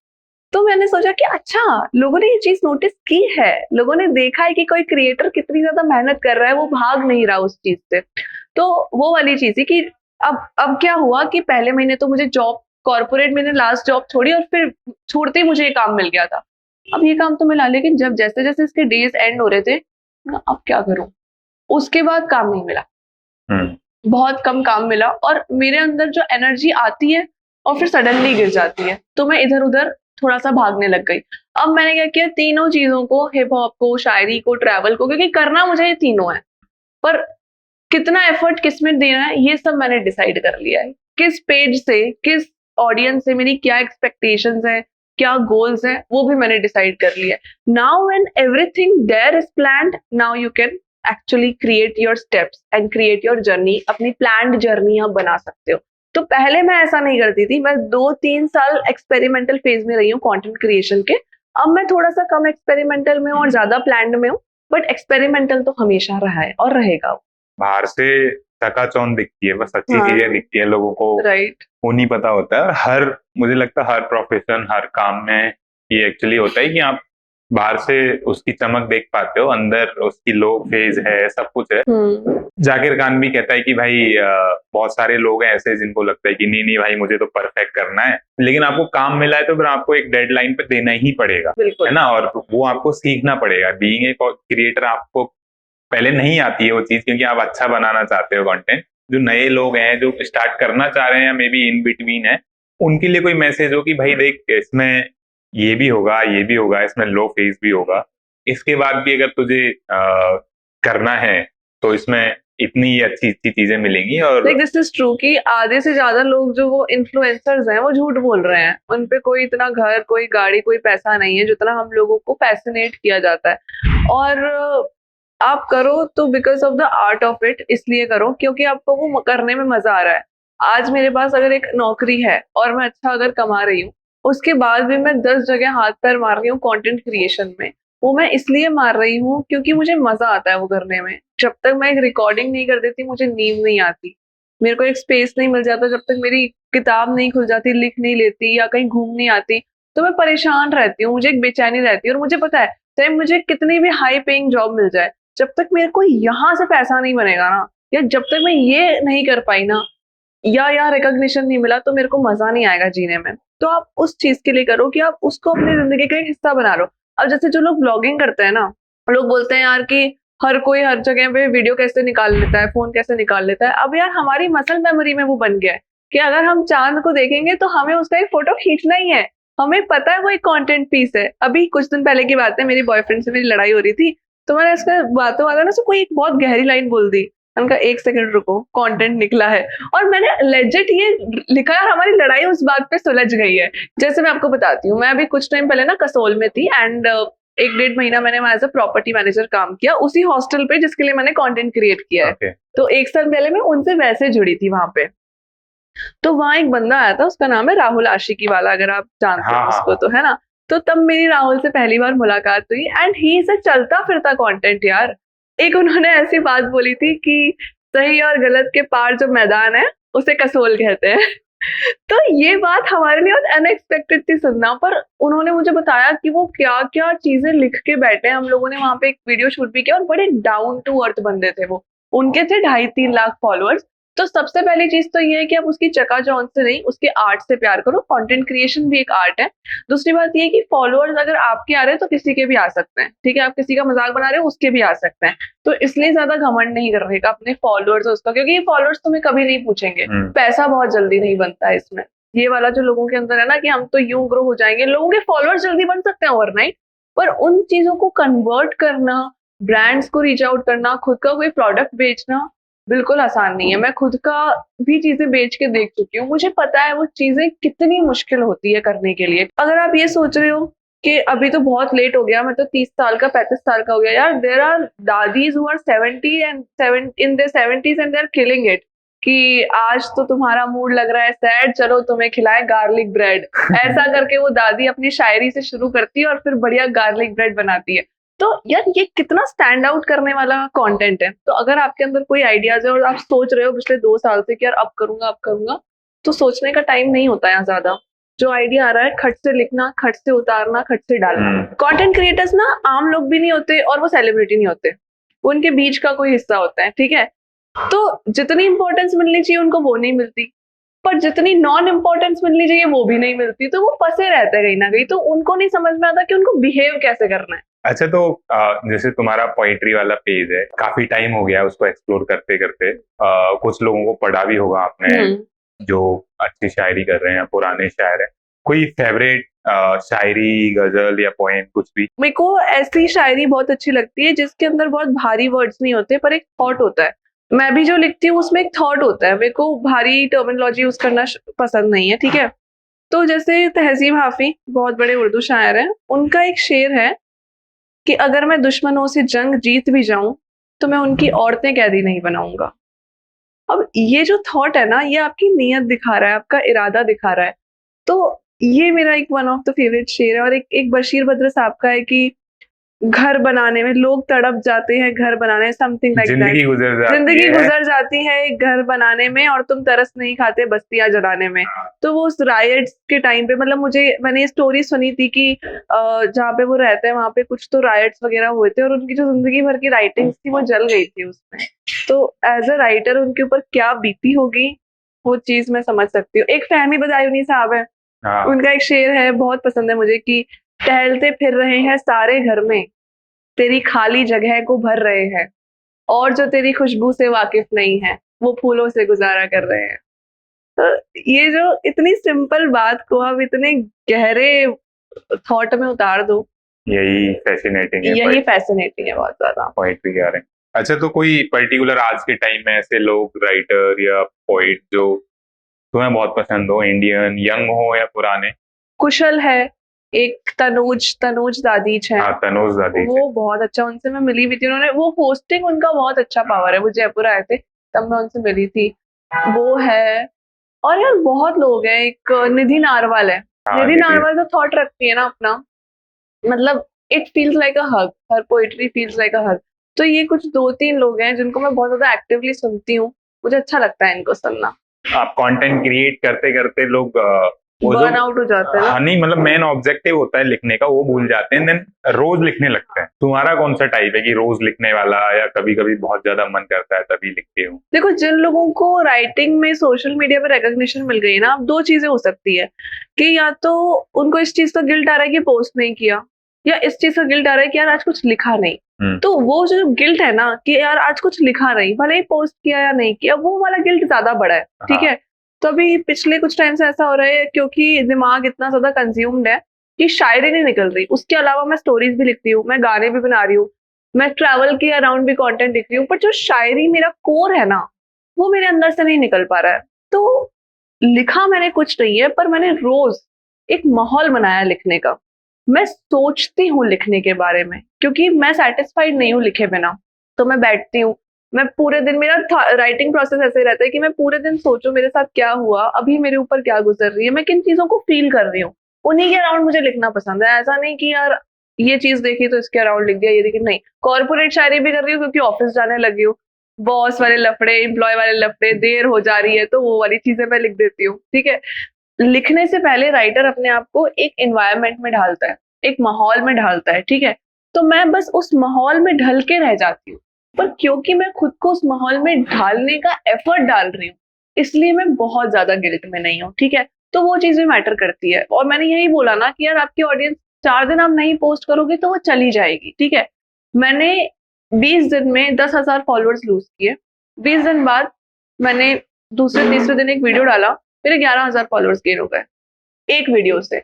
तो मैंने सोचा कि अच्छा, लोगों ने ये चीज नोटिस की है, लोगों ने देखा है कि कोई क्रिएटर कितनी ज्यादा मेहनत कर रहा है, वो भाग नहीं रहा उस चीज से। तो वो वाली चीज थी कि अब क्या हुआ कि पहले महीने तो मुझे जॉब, कॉर्पोरेट मैंने लास्ट जॉब छोड़ी, और फिर छोड़ते ही मुझे ये काम मिल गया था। अब ये काम तो मिला, लेकिन जब जैसे जैसे इसके डेज एंड हो रहे थे, अब क्या करूं, उसके बाद काम नहीं मिला, बहुत कम काम मिला, और मेरे अंदर जो एनर्जी आती है और फिर सडनली गिर जाती है, तो मैं इधर उधर थोड़ा सा भागने लग गई। अब मैंने क्या किया, तीनों चीजों को, हिप हॉप को, शायरी को, ट्रैवल को, क्योंकि करना मुझे ये तीनों है, पर कितना एफर्ट किस में देना है ये सब मैंने डिसाइड कर लिया है। किस पेज से, किस ऑडियंस से मेरी क्या एक्सपेक्टेशंस है, क्या गोल्स हैं, वो भी मैंने डिसाइड कर लिया है। Now when everything there is planned, now you can actually create your steps and create your journey. अपनी प्लान्ड जर्नी आप बना सकते हो। तो पहले मैं ऐसा नहीं करती थी, मैं 2-3 साल एक्सपेरिमेंटल फेज में रही हूँ कंटेंट क्रिएशन के। अब मैं थोड़ा सा कम एक्सपेरिमेंटल में हूँ और ज्यादा प्लान्ड में हूँ, बट एक्सपेरिमेंटल तो हमेशा रहा है और रहेगा। बाहर से चकाचौंध दिखती है, बस अच्छी चीजें दिखती है लोगों को, राइट, वो नहीं पता होता है। हर, मुझे लगता है हर प्रोफेशन, हर काम में ये एक्चुअली होता है कि आप बाहर से उसकी चमक देख पाते हो, अंदर उसकी लो फेज है, सब कुछ है। जाकिर खान भी कहता है कि भाई बहुत सारे लोग हैं ऐसे जिनको लगता है कि नहीं नहीं भाई मुझे तो परफेक्ट करना है, लेकिन आपको काम मिला है तो फिर आपको एक डेडलाइन पे देना ही पड़ेगा, है ना, और वो आपको सीखना पड़ेगा। बीइंग ए क्रिएटर आपको पहले नहीं आती है वो चीज, क्योंकि आप अच्छा बनाना चाहते हो कंटेंट। जो नए लोग हैं जो स्टार्ट करना चाह रहे हैं या मे बी इन बिटवीन है, उनके लिए कोई मैसेज हो कि भाई देख, इसमें ये भी होगा, ये भी होगा, इसमें लो फेज भी होगा, इसके बाद भी अगर तुझे करना है तो इसमें इतनी अच्छी अच्छी चीजें मिलेंगी। और लाइक दिस इज ट्रू कि आधे से ज्यादा लोग जो वो इन्फ्लुएंसर्स हैं वो झूठ बोल रहे हैं, उन पे कोई इतना घर, कोई गाड़ी, कोई पैसा नहीं है जितना हम लोगों को फैसिनेट किया जाता है। और आप करो तो because of the art of it, इसलिए करो क्योंकि आपको वो करने में मजा आ रहा है। आज मेरे पास अगर एक नौकरी है और मैं अच्छा अगर कमा रही हूँ, उसके बाद भी मैं 10 जगह हाथ पैर मार रही हूँ कंटेंट क्रिएशन में, वो मैं इसलिए मार रही हूँ क्योंकि मुझे मजा आता है वो करने में। जब तक मैं एक रिकॉर्डिंग नहीं कर देती मुझे नींद नहीं आती, मेरे को एक स्पेस नहीं मिल जाता, जब तक मेरी किताब नहीं खुल जाती, लिख नहीं लेती या कहीं घूम नहीं आती, तो मैं परेशान रहती हूँ, मुझे एक बेचैनी रहती है। और मुझे पता है चाहे मुझे कितनी भी हाई पेइंग जॉब मिल जाए, जब तक मेरे को यहाँ से पैसा नहीं बनेगा ना, या जब तक मैं ये नहीं कर पाई ना, या रिकॉग्निशन नहीं मिला, तो मेरे को मजा नहीं आएगा जीने में। तो आप उस चीज के लिए करो कि आप उसको अपनी जिंदगी का एक हिस्सा बना लो। अब जैसे जो लोग ब्लॉगिंग करते हैं ना, लोग बोलते हैं यार कि हर कोई हर जगह पे वीडियो कैसे निकाल लेता है, फोन कैसे निकाल लेता है। अब यार हमारी मसल मेमोरी में वो बन गया है कि अगर हम चांद को देखेंगे तो हमें उसका एक फोटो खींचना ही है, हमें पता है वो एक कंटेंट पीस है। अभी कुछ दिन पहले की बात है, मेरी बॉयफ्रेंड से मेरी लड़ाई हो रही थी, तो मैंने इसका बातों वाला ना कोई एक बहुत गहरी लाइन बोल दी। उनका एक सेकंड रुको, कंटेंट निकला है। और मैंने लेजिट ये लिखा है, हमारी लड़ाई उस बात पे सुलझ गई है। जैसे मैं आपको बताती हूँ, मैं अभी कुछ टाइम पहले ना कसोल में थी एंड 1-1.5 महीना मैंने वहां एज अ प्रॉपर्टी मैनेजर काम किया, उसी हॉस्टल पे जिसके लिए मैंने कंटेंट क्रिएट किया है। okay. तो 1 साल पहले मैं उनसे वैसे जुड़ी थी वहां पे। तो वहां एक बंदा आया था, उसका नाम है राहुल आशिकी वाला, अगर आप जानते हो उसको तो, है ना। तो तब मेरी राहुल से पहली बार मुलाकात हुई एंड ही इज अ चलता फिरता कंटेंट यार। एक उन्होंने ऐसी बात बोली थी कि सही और गलत के पार जो मैदान है उसे कसोल कहते हैं। तो ये बात हमारे लिए बहुत अनएक्सपेक्टेड थी सुनना, पर उन्होंने मुझे बताया कि वो क्या क्या चीजें लिख के बैठे हैं। हम लोगों ने वहां पे एक वीडियो शूट भी किया और बड़े डाउन टू अर्थ बंदे थे वो, उनके थे 2.5-3 लाख फॉलोअर्स। तो सबसे पहली चीज तो ये है कि आप उसकी चकाचौंध से नहीं, उसके आर्ट से प्यार करो। कंटेंट क्रिएशन भी एक आर्ट है। दूसरी बात ये है कि फॉलोअर्स अगर आपके आ रहे हैं तो किसी के भी आ सकते हैं, ठीक है। आप किसी का मजाक बना रहे हो, उसके भी आ सकते हैं। तो इसलिए ज्यादा घमंड नहीं कर रहेगा अपने फॉलोअर्स उसका, क्योंकि ये फॉलोअर्स तुम्हें कभी नहीं पूछेंगे। पैसा बहुत जल्दी नहीं बनता है इसमें। ये वाला जो लोगों के अंदर है ना कि हम तो यूं ग्रो हो जाएंगे, लोगों के फॉलोअर्स जल्दी बन सकते हैं ओवरनाइट, पर उन चीजों को कन्वर्ट करना, ब्रांड्स को रीच आउट करना, खुद का कोई प्रोडक्ट बेचना बिल्कुल आसान नहीं है। मैं खुद का भी चीजें बेच के देख चुकी हूँ, मुझे पता है वो चीजें कितनी मुश्किल होती है करने के लिए। अगर आप ये सोच रहे हो कि अभी तो बहुत लेट हो गया, मैं तो 30 साल का 35 साल का हो गया, यार there are dadis who are 70 and in their 70s and they are killing it. कि आज तो तुम्हारा मूड लग रहा है सैड, चलो तुम्हें खिलाए गार्लिक ब्रेड। ऐसा करके वो दादी अपनी शायरी से शुरू करती है और फिर बढ़िया गार्लिक ब्रेड बनाती है। तो यार ये कितना स्टैंड आउट करने वाला कंटेंट है। तो अगर आपके अंदर कोई आइडियाज है और आप सोच रहे हो पिछले 2 साल से कि यार अब करूंगा, तो सोचने का टाइम नहीं होता है ज्यादा। जो आइडिया आ रहा है खट से लिखना, खट से उतारना, खट से डालना। कंटेंट क्रिएटर्स ना आम लोग भी नहीं होते और वो सेलिब्रिटी नहीं होते, वो उनके बीच का कोई हिस्सा होता है, ठीक है। तो जितनी इंपॉर्टेंस मिलनी चाहिए उनको वो नहीं मिलती, पर जितनी नॉन इम्पोर्टेंस मिलनी चाहिए वो भी नहीं मिलती। तो वो फंसे रहते हैं कहीं ना कहीं, तो उनको नहीं समझ में आता कि उनको बिहेव कैसे करना है। अच्छा, तो जैसे तुम्हारा पोइट्री वाला पेज है, काफी टाइम हो गया उसको एक्सप्लोर करते करते, कुछ लोगों को पढ़ा भी होगा आपने जो अच्छी शायरी कर रहे हैं, पुराने शायर हैं। कोई फेवरेट शायरी, गजल या पोएम कुछ भी? मेरे को ऐसी शायरी बहुत अच्छी लगती है जिसके अंदर बहुत भारी वर्ड्स नहीं होते पर एक थॉट होता है। मैं भी जो लिखती हूँ उसमें एक थॉट होता है, मेरे को भारी टर्मिनोलॉजी यूज करना पसंद नहीं है, ठीक है। तो जैसे तहजीब हाफी बहुत बड़े उर्दू शायर हैं, उनका एक शेर है कि अगर मैं दुश्मनों से जंग जीत भी जाऊं तो मैं उनकी औरतें कैदी नहीं बनाऊंगा। अब ये जो थॉट है ना, ये आपकी नीयत दिखा रहा है, आपका इरादा दिखा रहा है। तो ये मेरा एक वन ऑफ द फेवरेट शेर है। और एक बशीर बद्र साहब का है कि घर बनाने में लोग तड़प जाते हैं, घर बनाने, समथिंग लाइक दैट। जिंदगी गुजर जाती है एक घर बनाने में और तुम तरस नहीं खाते बस्तियां जलाने में। तो वो उस रायट्स के टाइम पे, मतलब मैंने ये स्टोरी सुनी थी कि जहाँ पे वो रहते हैं वहां पे कुछ तो रायट्स वगैरह हुए थे और उनकी जो जिंदगी भर की राइटिंग्स थी वो जल गई थी उसमें। तो एज अ राइटर उनके ऊपर क्या बीती होगी वो चीज मैं समझ सकती हूँ। एक फहमी बदायूनी साहब है, उनका एक शेर है बहुत पसंद है मुझे कि टहलते फिर रहे हैं सारे घर में, तेरी खाली जगह को भर रहे हैं, और जो तेरी खुशबू से वाकिफ नहीं है वो फूलों से गुजारा कर रहे हैं। तो ये जो इतनी सिंपल बात को हम इतने गहरे थॉट में उतार दो। यही फैसिनेटिंग है, यही फैसिनेटिंग है बहुत ज्यादा। पोइट्री के बारे में। अच्छा, तो कोई पर्टिकुलर आज के टाइम में ऐसे लोग, राइटर या पोइट जो तुम्हें बहुत पसंद हो, इंडियन, यंग हो या पुराने? कुशल है, एक तनोज दादीच है। हाँ, तनोज दादी। वो बहुत अच्छा, उनसे मैं मिली भी थी। उन्होंने वो होस्टिंग, उनका बहुत अच्छा पावर है। वो जयपुर आए थे तब मैं उनसे मिली थी। वो है। और यार बहुत लोग हैं। एक निधि नारवाल है। हाँ, निधि निधि। नारवाल जो थॉट रखती है ना अपना, मतलब it feels like a hug. Her poetry feels like a hug. तो ये कुछ 2-3 लोग हैं जिनको मैं बहुत ज्यादा एक्टिवली सुनती हूँ। मुझे अच्छा लगता है इनको सुनना। आप कंटेंट क्रिएट करते करते लोग वो जो बर्न आउट हो जाते हैं ना। हाँ, नहीं मतलब मेन ऑब्जेक्टिव होता है लिखने का, वो भूल जाते हैं, देन रोज लिखने लगते हैं। तुम्हारा कौन सा टाइप है कि रोज लिखने वाला, या कभी कभी बहुत ज्यादा मन करता है तभी लिखते हो? देखो, जिन लोगों को राइटिंग में सोशल मीडिया पर रिकॉग्निशन मिल गई है ना, अब 2 चीजें हो सकती है कि या तो उनको इस चीज का गिल्ट आ रहा है कि पोस्ट नहीं किया, या इस चीज का गिल्ट आ रहा है कि यार आज कुछ लिखा नहीं। तो वो जो गिल्ट है ना कि यार आज कुछ लिखा नहीं, भले ही पोस्ट किया या नहीं किया, वो वाला गिल्ट ज्यादा बड़ा है। ठीक है। तो अभी पिछले कुछ टाइम से ऐसा हो रहा है क्योंकि दिमाग इतना ज्यादा कंज्यूम्ड है कि शायरी नहीं निकल रही। उसके अलावा मैं स्टोरीज भी लिखती हूँ, मैं गाने भी बना रही हूँ, मैं ट्रैवल के अराउंड भी कंटेंट लिख रही हूँ, पर जो शायरी मेरा कोर है ना, वो मेरे अंदर से नहीं निकल पा रहा है। तो लिखा मैंने कुछ नहीं है, पर मैंने रोज एक माहौल बनाया लिखने का। मैं सोचती हूँ लिखने के बारे में, क्योंकि मैं सेटिस्फाइड नहीं हूँ लिखे बिना। तो मैं बैठती हूँ, मैं पूरे दिन, मेरा राइटिंग प्रोसेस ऐसे रहता है कि मैं पूरे दिन सोचूं मेरे साथ क्या हुआ, अभी मेरे ऊपर क्या गुजर रही है, मैं किन चीजों को फील कर रही हूँ, उन्हीं के अराउंड मुझे लिखना पसंद है। ऐसा नहीं कि यार ये चीज देखी तो इसके अराउंड लिख दिया, ये देखी नहीं। कॉर्पोरेट शायरी भी कर रही हूँ क्योंकि ऑफिस जाने लगी हूँ, बॉस वाले लफड़े, एम्प्लॉय वाले लफड़े, देर हो जा रही है तो वो वाली चीजें मैं लिख देती हूँ। ठीक है। लिखने से पहले राइटर अपने आप को एक एनवायरनमेंट में ढालता है, एक माहौल में ढालता है। ठीक है। तो मैं बस उस माहौल में ढल के रह जाती हूँ, पर क्योंकि मैं खुद को उस माहौल में ढालने का एफर्ट डाल रही हूँ, इसलिए मैं बहुत ज्यादा गिल्ट में नहीं हूँ। ठीक है। तो वो चीज भी मैटर करती है। और मैंने यही बोला ना कि यार आपकी ऑडियंस 4 दिन आप नहीं पोस्ट करोगे तो वो चली जाएगी। ठीक है। मैंने 20 दिन में 10,000 फॉलोअर्स लूज किए। 20 दिन बाद मैंने दूसरे तीसरे दिन एक वीडियो डाला, मेरे 11,000 फॉलोअर्स गेन हो गए एक वीडियो से।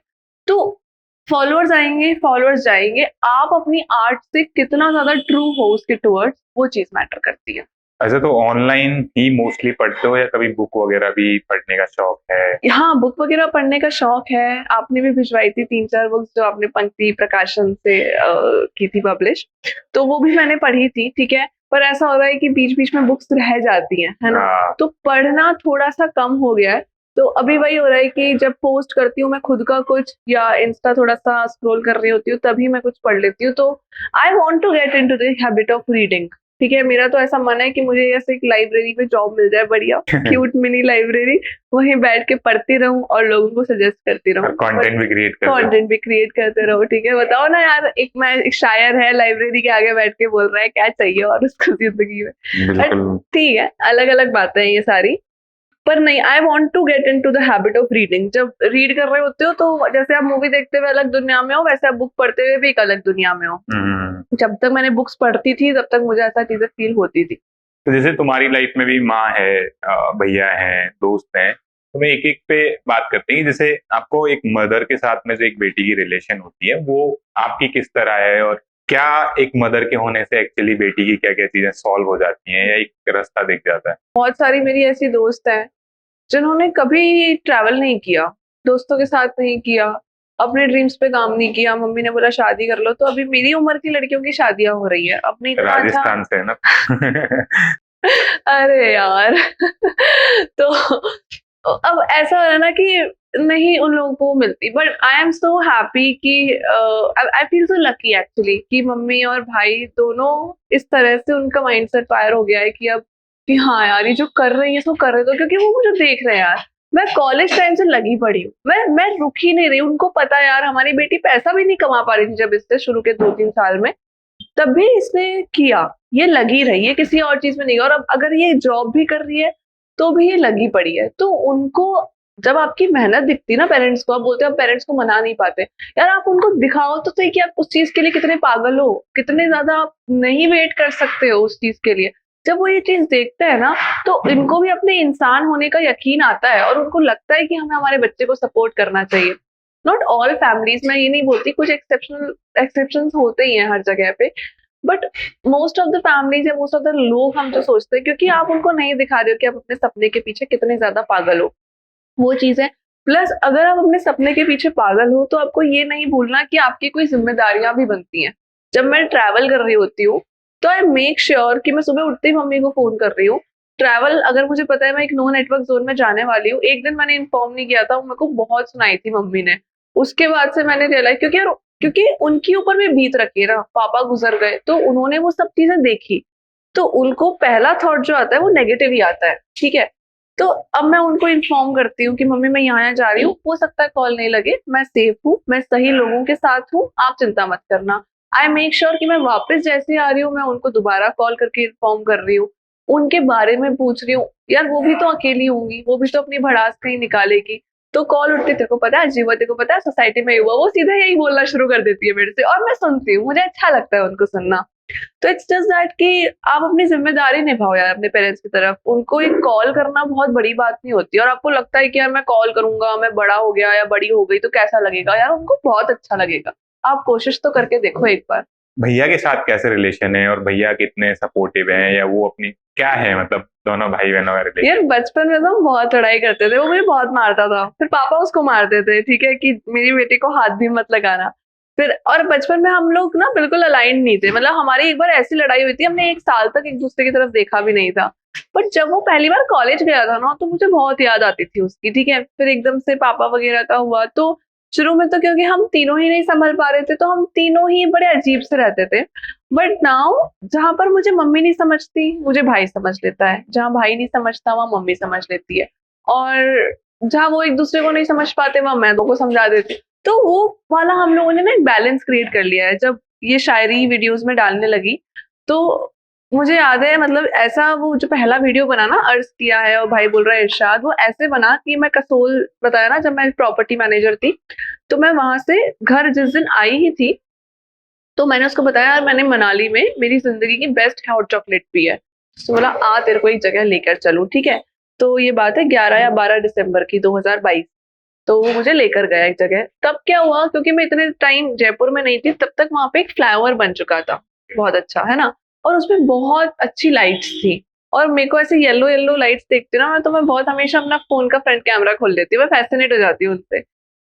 तो फॉलोअर्स आएंगे, फॉलोअर्स जाएंगे, आप अपनी आर्ट से कितना ज्यादा ट्रू हो उसके टुवर्ड्स, वो चीज मैटर करती है। अच्छा, तो ऑनलाइन ही मोस्टली पढ़ते हो या कभी बुक वगैरह भी पढ़ने का शौक है? हाँ, बुक वगैरह पढ़ने का शौक है। आपने भी भिजवाई थी 3-4 बुक्स जो आपने पंक्ति प्रकाशन से की थी पब्लिश, तो वो भी मैंने पढ़ी थी। ठीक है। पर ऐसा हो रहा है कि बीच बीच में बुक्स रह जाती हैं, है ना। तो पढ़ना थोड़ा सा कम हो गया है। तो अभी वही हो रहा है कि जब पोस्ट करती हूँ मैं खुद का कुछ, या इंस्टा थोड़ा सा स्क्रॉल कर रही होती हूँ, तभी मैं कुछ पढ़ लेती हूँ। तो I want to get into the habit of reading. ठीक है। मेरा तो ऐसा मन है कि मुझे ऐसे एक लाइब्रेरी में जॉब मिल जाए, बढ़िया क्यूट मिनी लाइब्रेरी, वहीं बैठ के पढ़ती रहूं और लोगों को सजेस्ट करती रहूं, कंटेंट भी क्रिएट करते रहो। ठीक है। बताओ ना यार, एक शायर है लाइब्रेरी के आगे बैठ के बोल रहा है, क्या चाहिए और उसको जिंदगी में। ठीक है, अलग अलग बातें हैं ये सारी। पर नहीं, I want to get into the habit of reading. जब रीड कर रहे होते हो तो जैसे आप मूवी देखते हुए अलग दुनिया में हो, वैसे आप बुक पढ़ते हुए भी एक अलग दुनिया में हो। जब तक मैंने बुक्स पढ़ती थी तब तक मुझे ऐसा चीजें फील होती थी। तो जैसे तुम्हारी लाइफ में भी माँ है, भैया हैं, दोस्त हैं, तो मैं एक एक पे बात करते हैं। जैसे आपको एक मदर के साथ में जो एक बेटी की रिलेशन होती है, वो आपकी किस तरह है, और क्या एक मदर के होने से एक्चुअली बेटी की क्या क्या चीजें सॉल्व हो जाती हैं, या एक रास्ता दिख जाता है? बहुत सारी मेरी ऐसी दोस्त हैं जिन्होंने कभी ट्रैवल नहीं किया, दोस्तों के साथ नहीं किया, अपने ड्रीम्स पे काम नहीं किया। मम्मी ने बोला शादी कर लो, तो अभी मेरी उम्र की लड़कियों की शादियां हो रही है अपनी। राजस्थान से है ना? अरे यार तो अब ऐसा हो रहा है ना कि नहीं उन लोगों को मिलती, but I am so happy कि I feel so lucky actually कि मम्मी और भाई दोनों इस तरह से उनका माइंडसेट फायर हो गया है कि अब कि हाँ यार ये जो कर रही है इसको कर रहे तो, क्योंकि वो मुझे देख रहे हैं यार। मैं कॉलेज टाइम से लगी पड़ी हूँ, मैं रुक ही नहीं रही। उनको पता है यार हमारी बेटी पैसा भी नहीं कमा पा रही थी जब इससे शुरू के 2-3 साल में, तब भी इसने किया, ये लगी रही है, किसी और चीज में नहीं। और अब अगर ये जॉब भी कर रही है तो भी ये लगी पड़ी है। तो उनको जब आपकी मेहनत दिखती है ना पेरेंट्स को, आप बोलते हैं आप पेरेंट्स को मना नहीं पाते, यार आप उनको दिखाओ तो सही कि आप उस चीज के लिए कितने पागल हो, कितने ज्यादा आप नहीं वेट कर सकते हो उस चीज के लिए। जब वो ये चीज देखते हैं ना, तो इनको भी अपने इंसान होने का यकीन आता है और उनको लगता है कि हमें हमारे बच्चे को सपोर्ट करना चाहिए। नॉट ऑल फैमिलीज, मैं ये नहीं बोलती, कुछ एक्सेप्शंस होते ही हैं हर जगह पे, but most of the families या मोस्ट ऑफ द लोग हम जो सोचते हैं, क्योंकि आप उनको नहीं दिखा रहे हो कि आप अपने सपने के पीछे कितने ज्यादा पागल हो, वो चीज है। प्लस अगर आप अपने सपने के पीछे पागल हो तो आपको ये नहीं भूलना कि आपकी कोई जिम्मेदारियां भी बनती हैं। जब मैं ट्रैवल कर रही होती हूँ तो आई मेक श्योर कि मैं सुबह उठते ही मम्मी को फोन कर रही हूँ। ट्रैवल अगर मुझे पता है मैं एक नो नेटवर्क जोन में जाने वाली हूँ, एक दिन मैंने इन्फॉर्म नहीं किया था, मेरे को बहुत सुनाई थी मम्मी ने। उसके बाद से मैंने रियलाइज, क्योंकि यार क्योंकि उनके ऊपर भी बीत रखी है ना, पापा गुजर गए तो उन्होंने वो सब चीजें देखी, तो उनको पहला थॉट जो आता है वो नेगेटिव ही आता है, ठीक है। तो अब मैं उनको इन्फॉर्म करती हूँ कि मम्मी मैं यहाँ जा रही हूँ, हो सकता है कॉल नहीं लगे, मैं सेफ हूँ, मैं सही लोगों के साथ हूँ, आप चिंता मत करना। आई मेक श्योर कि मैं वापस जैसे आ रही हूँ मैं उनको दोबारा कॉल करके इन्फॉर्म कर रही हूँ, उनके बारे में पूछ रही हूँ। यार वो भी तो अकेली होंगी, वो भी तो अपनी भड़ास कहीं निकालेगी, तो कॉल उठती, तेरे को पता है जीवा, तेरे को पता है सोसाइटी में हुआ, वो सीधा यही बोलना शुरू कर देती है मेरे से, और मैं सुनती हूँ, मुझे अच्छा लगता है उनको सुनना। तो इट्स जस्ट दैट कि आप अपनी जिम्मेदारी निभाओ यार अपने पेरेंट्स की तरफ। उनको एक कॉल करना बहुत बड़ी बात नहीं होती, और आपको लगता है कि यार मैं कॉल करूंगा, मैं बड़ा हो गया या बड़ी हो गई तो कैसा लगेगा, यार उनको बहुत अच्छा लगेगा। आप कोशिश तो करके देखो एक बार। भैया के साथ कैसे रिलेशन है, और भैया कितने सपोर्टिव हैं, या वो अपनी क्या है, मतलब दोनों भाई बहनों का रिलेशन? यार बचपन में तो हम बहुत लड़ाई करते थे, वो मुझे बहुत मारता था, फिर पापा उसको मारते थे, ठीक है, कि मेरी बेटी को हाथ भी मत लगाना। फिर और बचपन में हम लोग ना बिल्कुल अलाइंड नहीं थे, मतलब हमारी एक बार ऐसी लड़ाई हुई थी, हमने 1 साल तक एक दूसरे की तरफ देखा भी नहीं था। बट जब वो पहली बार कॉलेज गया था ना तो मुझे बहुत याद आती थी उसकी, ठीक है। फिर एकदम से पापा वगैरह का हुआ, तो शुरू में तो क्योंकि हम तीनों ही नहीं संभल पा रहे थे तो हम तीनों ही बड़े अजीब से रहते थे। बट नाउ जहां पर मुझे मम्मी नहीं समझती मुझे भाई समझ लेता है, जहां भाई नहीं समझता वहां मम्मी समझ लेती है, और जहां वो एक दूसरे को नहीं समझ पाते वहां मैं दो को समझा देती हूँ। तो वो वाला हम लोगों ने ना एक बैलेंस क्रिएट कर लिया है। जब ये शायरी वीडियोस में डालने लगी तो मुझे याद है, मतलब ऐसा वो जो पहला वीडियो बना ना, अर्ज किया है और भाई बोल रहा है इरशाद, वो ऐसे बना कि मैं कसोल बताया ना, जब मैं प्रॉपर्टी मैनेजर थी तो मैं वहां से घर जिस दिन आई ही थी तो मैंने उसको बताया यार मैंने मनाली में मेरी जिंदगी की बेस्ट हॉट चॉकलेट पी है। तो बोला आ तेरे को एक जगह लेकर चलूं, ठीक है। तो ये बात है 11 या 12 दिसंबर की 2022। तो वो मुझे लेकर गया एक जगह। तब क्या हुआ, क्योंकि मैं इतने टाइम जयपुर में नहीं थी तब तक वहां पे एक फ्लाईओवर बन चुका था, बहुत अच्छा है ना, और उसमें बहुत अच्छी लाइट्स थी। और मेरे को ऐसे येलो येलो लाइट्स देखती ना, तो मैं बहुत हमेशा अपना फोन का फ्रंट कैमरा खोल देती हूँ, मैं फैसिनेट हो जाती हूँ उनसे।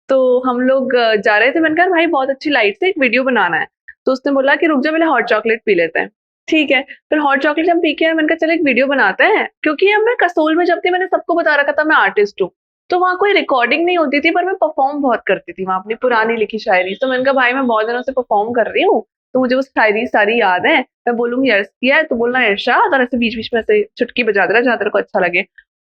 तो हम लोग जा रहे थे, मैंने कहा भाई बहुत अच्छी लाइट्स है, एक वीडियो बनाना है। तो उसने बोला कि रुक जा पहले हॉट चॉकलेट पी लेते हैं, ठीक है। फिर हॉट चॉकलेट हम पी के आए, मैंने कहा चल एक वीडियो बनाते हैं, क्योंकि अब मैं कसोल में जब थी मैंने सबको बता रखा था मैं आर्टिस्ट हूँ। तो वहां कोई रिकॉर्डिंग नहीं होती थी पर मैं परफॉर्म बहुत करती थी वहां अपनी पुरानी लिखी शायरी। तो मैंने कहा भाई मैं बहुत दिनों से परफॉर्म कर रही हूँ तो मुझे वो शायरी सारी याद है, मैं बोलूंगी अर्ज किया है तो बोलना इरशाद, और ऐसे बीच बीच में ऐसे चुटकी बजा देना जहां तेरे को अच्छा लगे।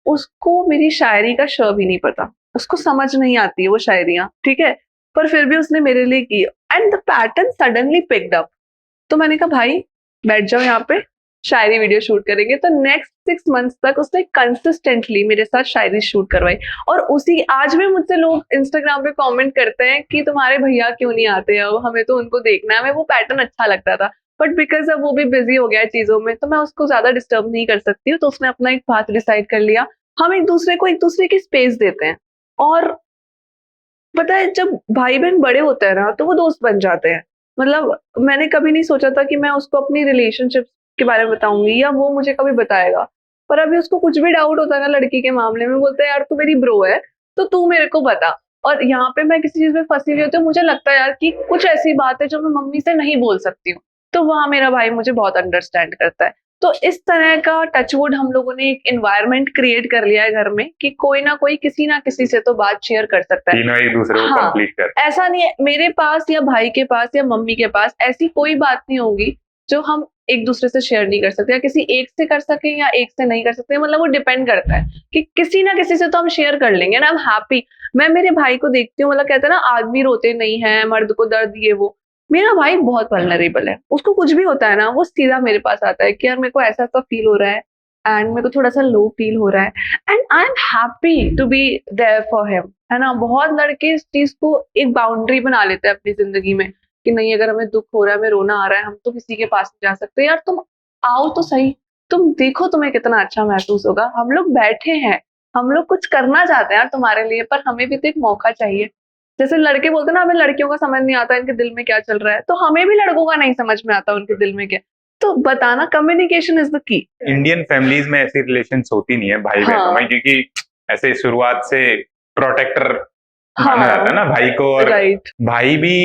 उसको मेरी शायरी का श भी नहीं पता, उसको समझ नहीं आती है वो शायरियां, ठीक है। पर फिर भी उसने मेरे लिए की, and the pattern suddenly picked up. तो मैंने कहा भाई बैठ जाओ यहाँ पे, शायरी वीडियो शूट करेंगे। तो नेक्स्ट 6 मंथ्स तक उसने कंसिस्टेंटली मेरे साथ शायरी शूट करवाई। और उसी आज भी मुझसे लोग इंस्टाग्राम पे कमेंट करते हैं कि तुम्हारे भैया क्यों नहीं आते, अब हमें तो उनको देखना है, हमें वो पैटर्न अच्छा लगता था। बट बिकॉज अब वो भी बिजी हो गया है चीजों में तो मैं उसको ज्यादा डिस्टर्ब नहीं कर सकती हूँ, तो उसने अपना एक पाथ डिसाइड कर लिया। हम एक दूसरे को एक दूसरे की स्पेस देते हैं। और पता है जब भाई बहन बड़े होते हैं ना तो वो दोस्त बन जाते हैं। मतलब मैंने कभी नहीं सोचा था कि मैं उसको अपनी रिलेशनशिप के बारे में बताऊंगी या वो मुझे कभी बताएगा। पर अभी उसको कुछ भी डाउट होता है ना लड़की के मामले में, बोलता है यार तू मेरी ब्रो है तो तू मेरे को बता। और यहाँ पे मैं किसी चीज में फंसी हुई होती हूँ, मुझे लगता है यार कि कुछ ऐसी बात है जो मैं मम्मी से नहीं बोल सकती हूँ, तो वहां मेरा भाई मुझे बहुत अंडरस्टैंड करता है। तो इस तरह का टचवुड हम लोगों ने एक एनवायरनमेंट क्रिएट कर लिया है घर में कि कोई ना कोई किसी ना किसी से तो बात शेयर कर सकता है। तीनों एक दूसरे को हाँ, कंप्लीट कर। ऐसा नहीं है मेरे पास या भाई के पास या मम्मी के पास ऐसी कोई बात नहीं होगी जो हम एक दूसरे से शेयर नहीं कर सकते, या किसी एक से कर सके या एक से नहीं कर सकते। मतलब वो डिपेंड करता है कि किसी ना किसी से तो हम शेयर कर लेंगे ना, I'm हैप्पी। मैं मेरे भाई को देखती हूँ, मतलब कहते हैं ना आदमी रोते नहीं है मर्द को दर्द, ये वो। मेरा भाई बहुत वल्नरेबल है, उसको कुछ भी होता है ना वो सीधा मेरे पास आता है कि यार मेरे को ऐसा ऐसा फील हो रहा है एंड मेरे को थोड़ा सा लो फील हो रहा है, and I am happy to be there for him, है ना। बहुत लड़के इस चीज को एक बाउंड्री बना लेते हैं अपनी जिंदगी में कि नहीं अगर हमें दुख हो रहा है, हमें रोना आ रहा है, हम तो किसी के पास नहीं जा सकते। यार तुम आओ तो सही, तुम देखो तुम्हें कितना अच्छा महसूस होगा। हम लोग बैठे हैं, हम लोग कुछ करना चाहते हैं यार तुम्हारे लिए, पर हमें भी तो एक मौका चाहिए। जैसे लड़के बोलते हैं ना, हमें लड़कियों का समझ नहीं आता इनके दिल में क्या चल रहा है, तो हमें भी लड़कों का नहीं समझ में आता उनके दिल में क्या। तो बताना, communication is the key. Indian families में ऐसी रिलेशंस होती नहीं है भाई बहनों में, क्योंकि ऐसे शुरुआत से प्रोटेक्टर माना जाता है ना भाई को, और राइट। भाई भी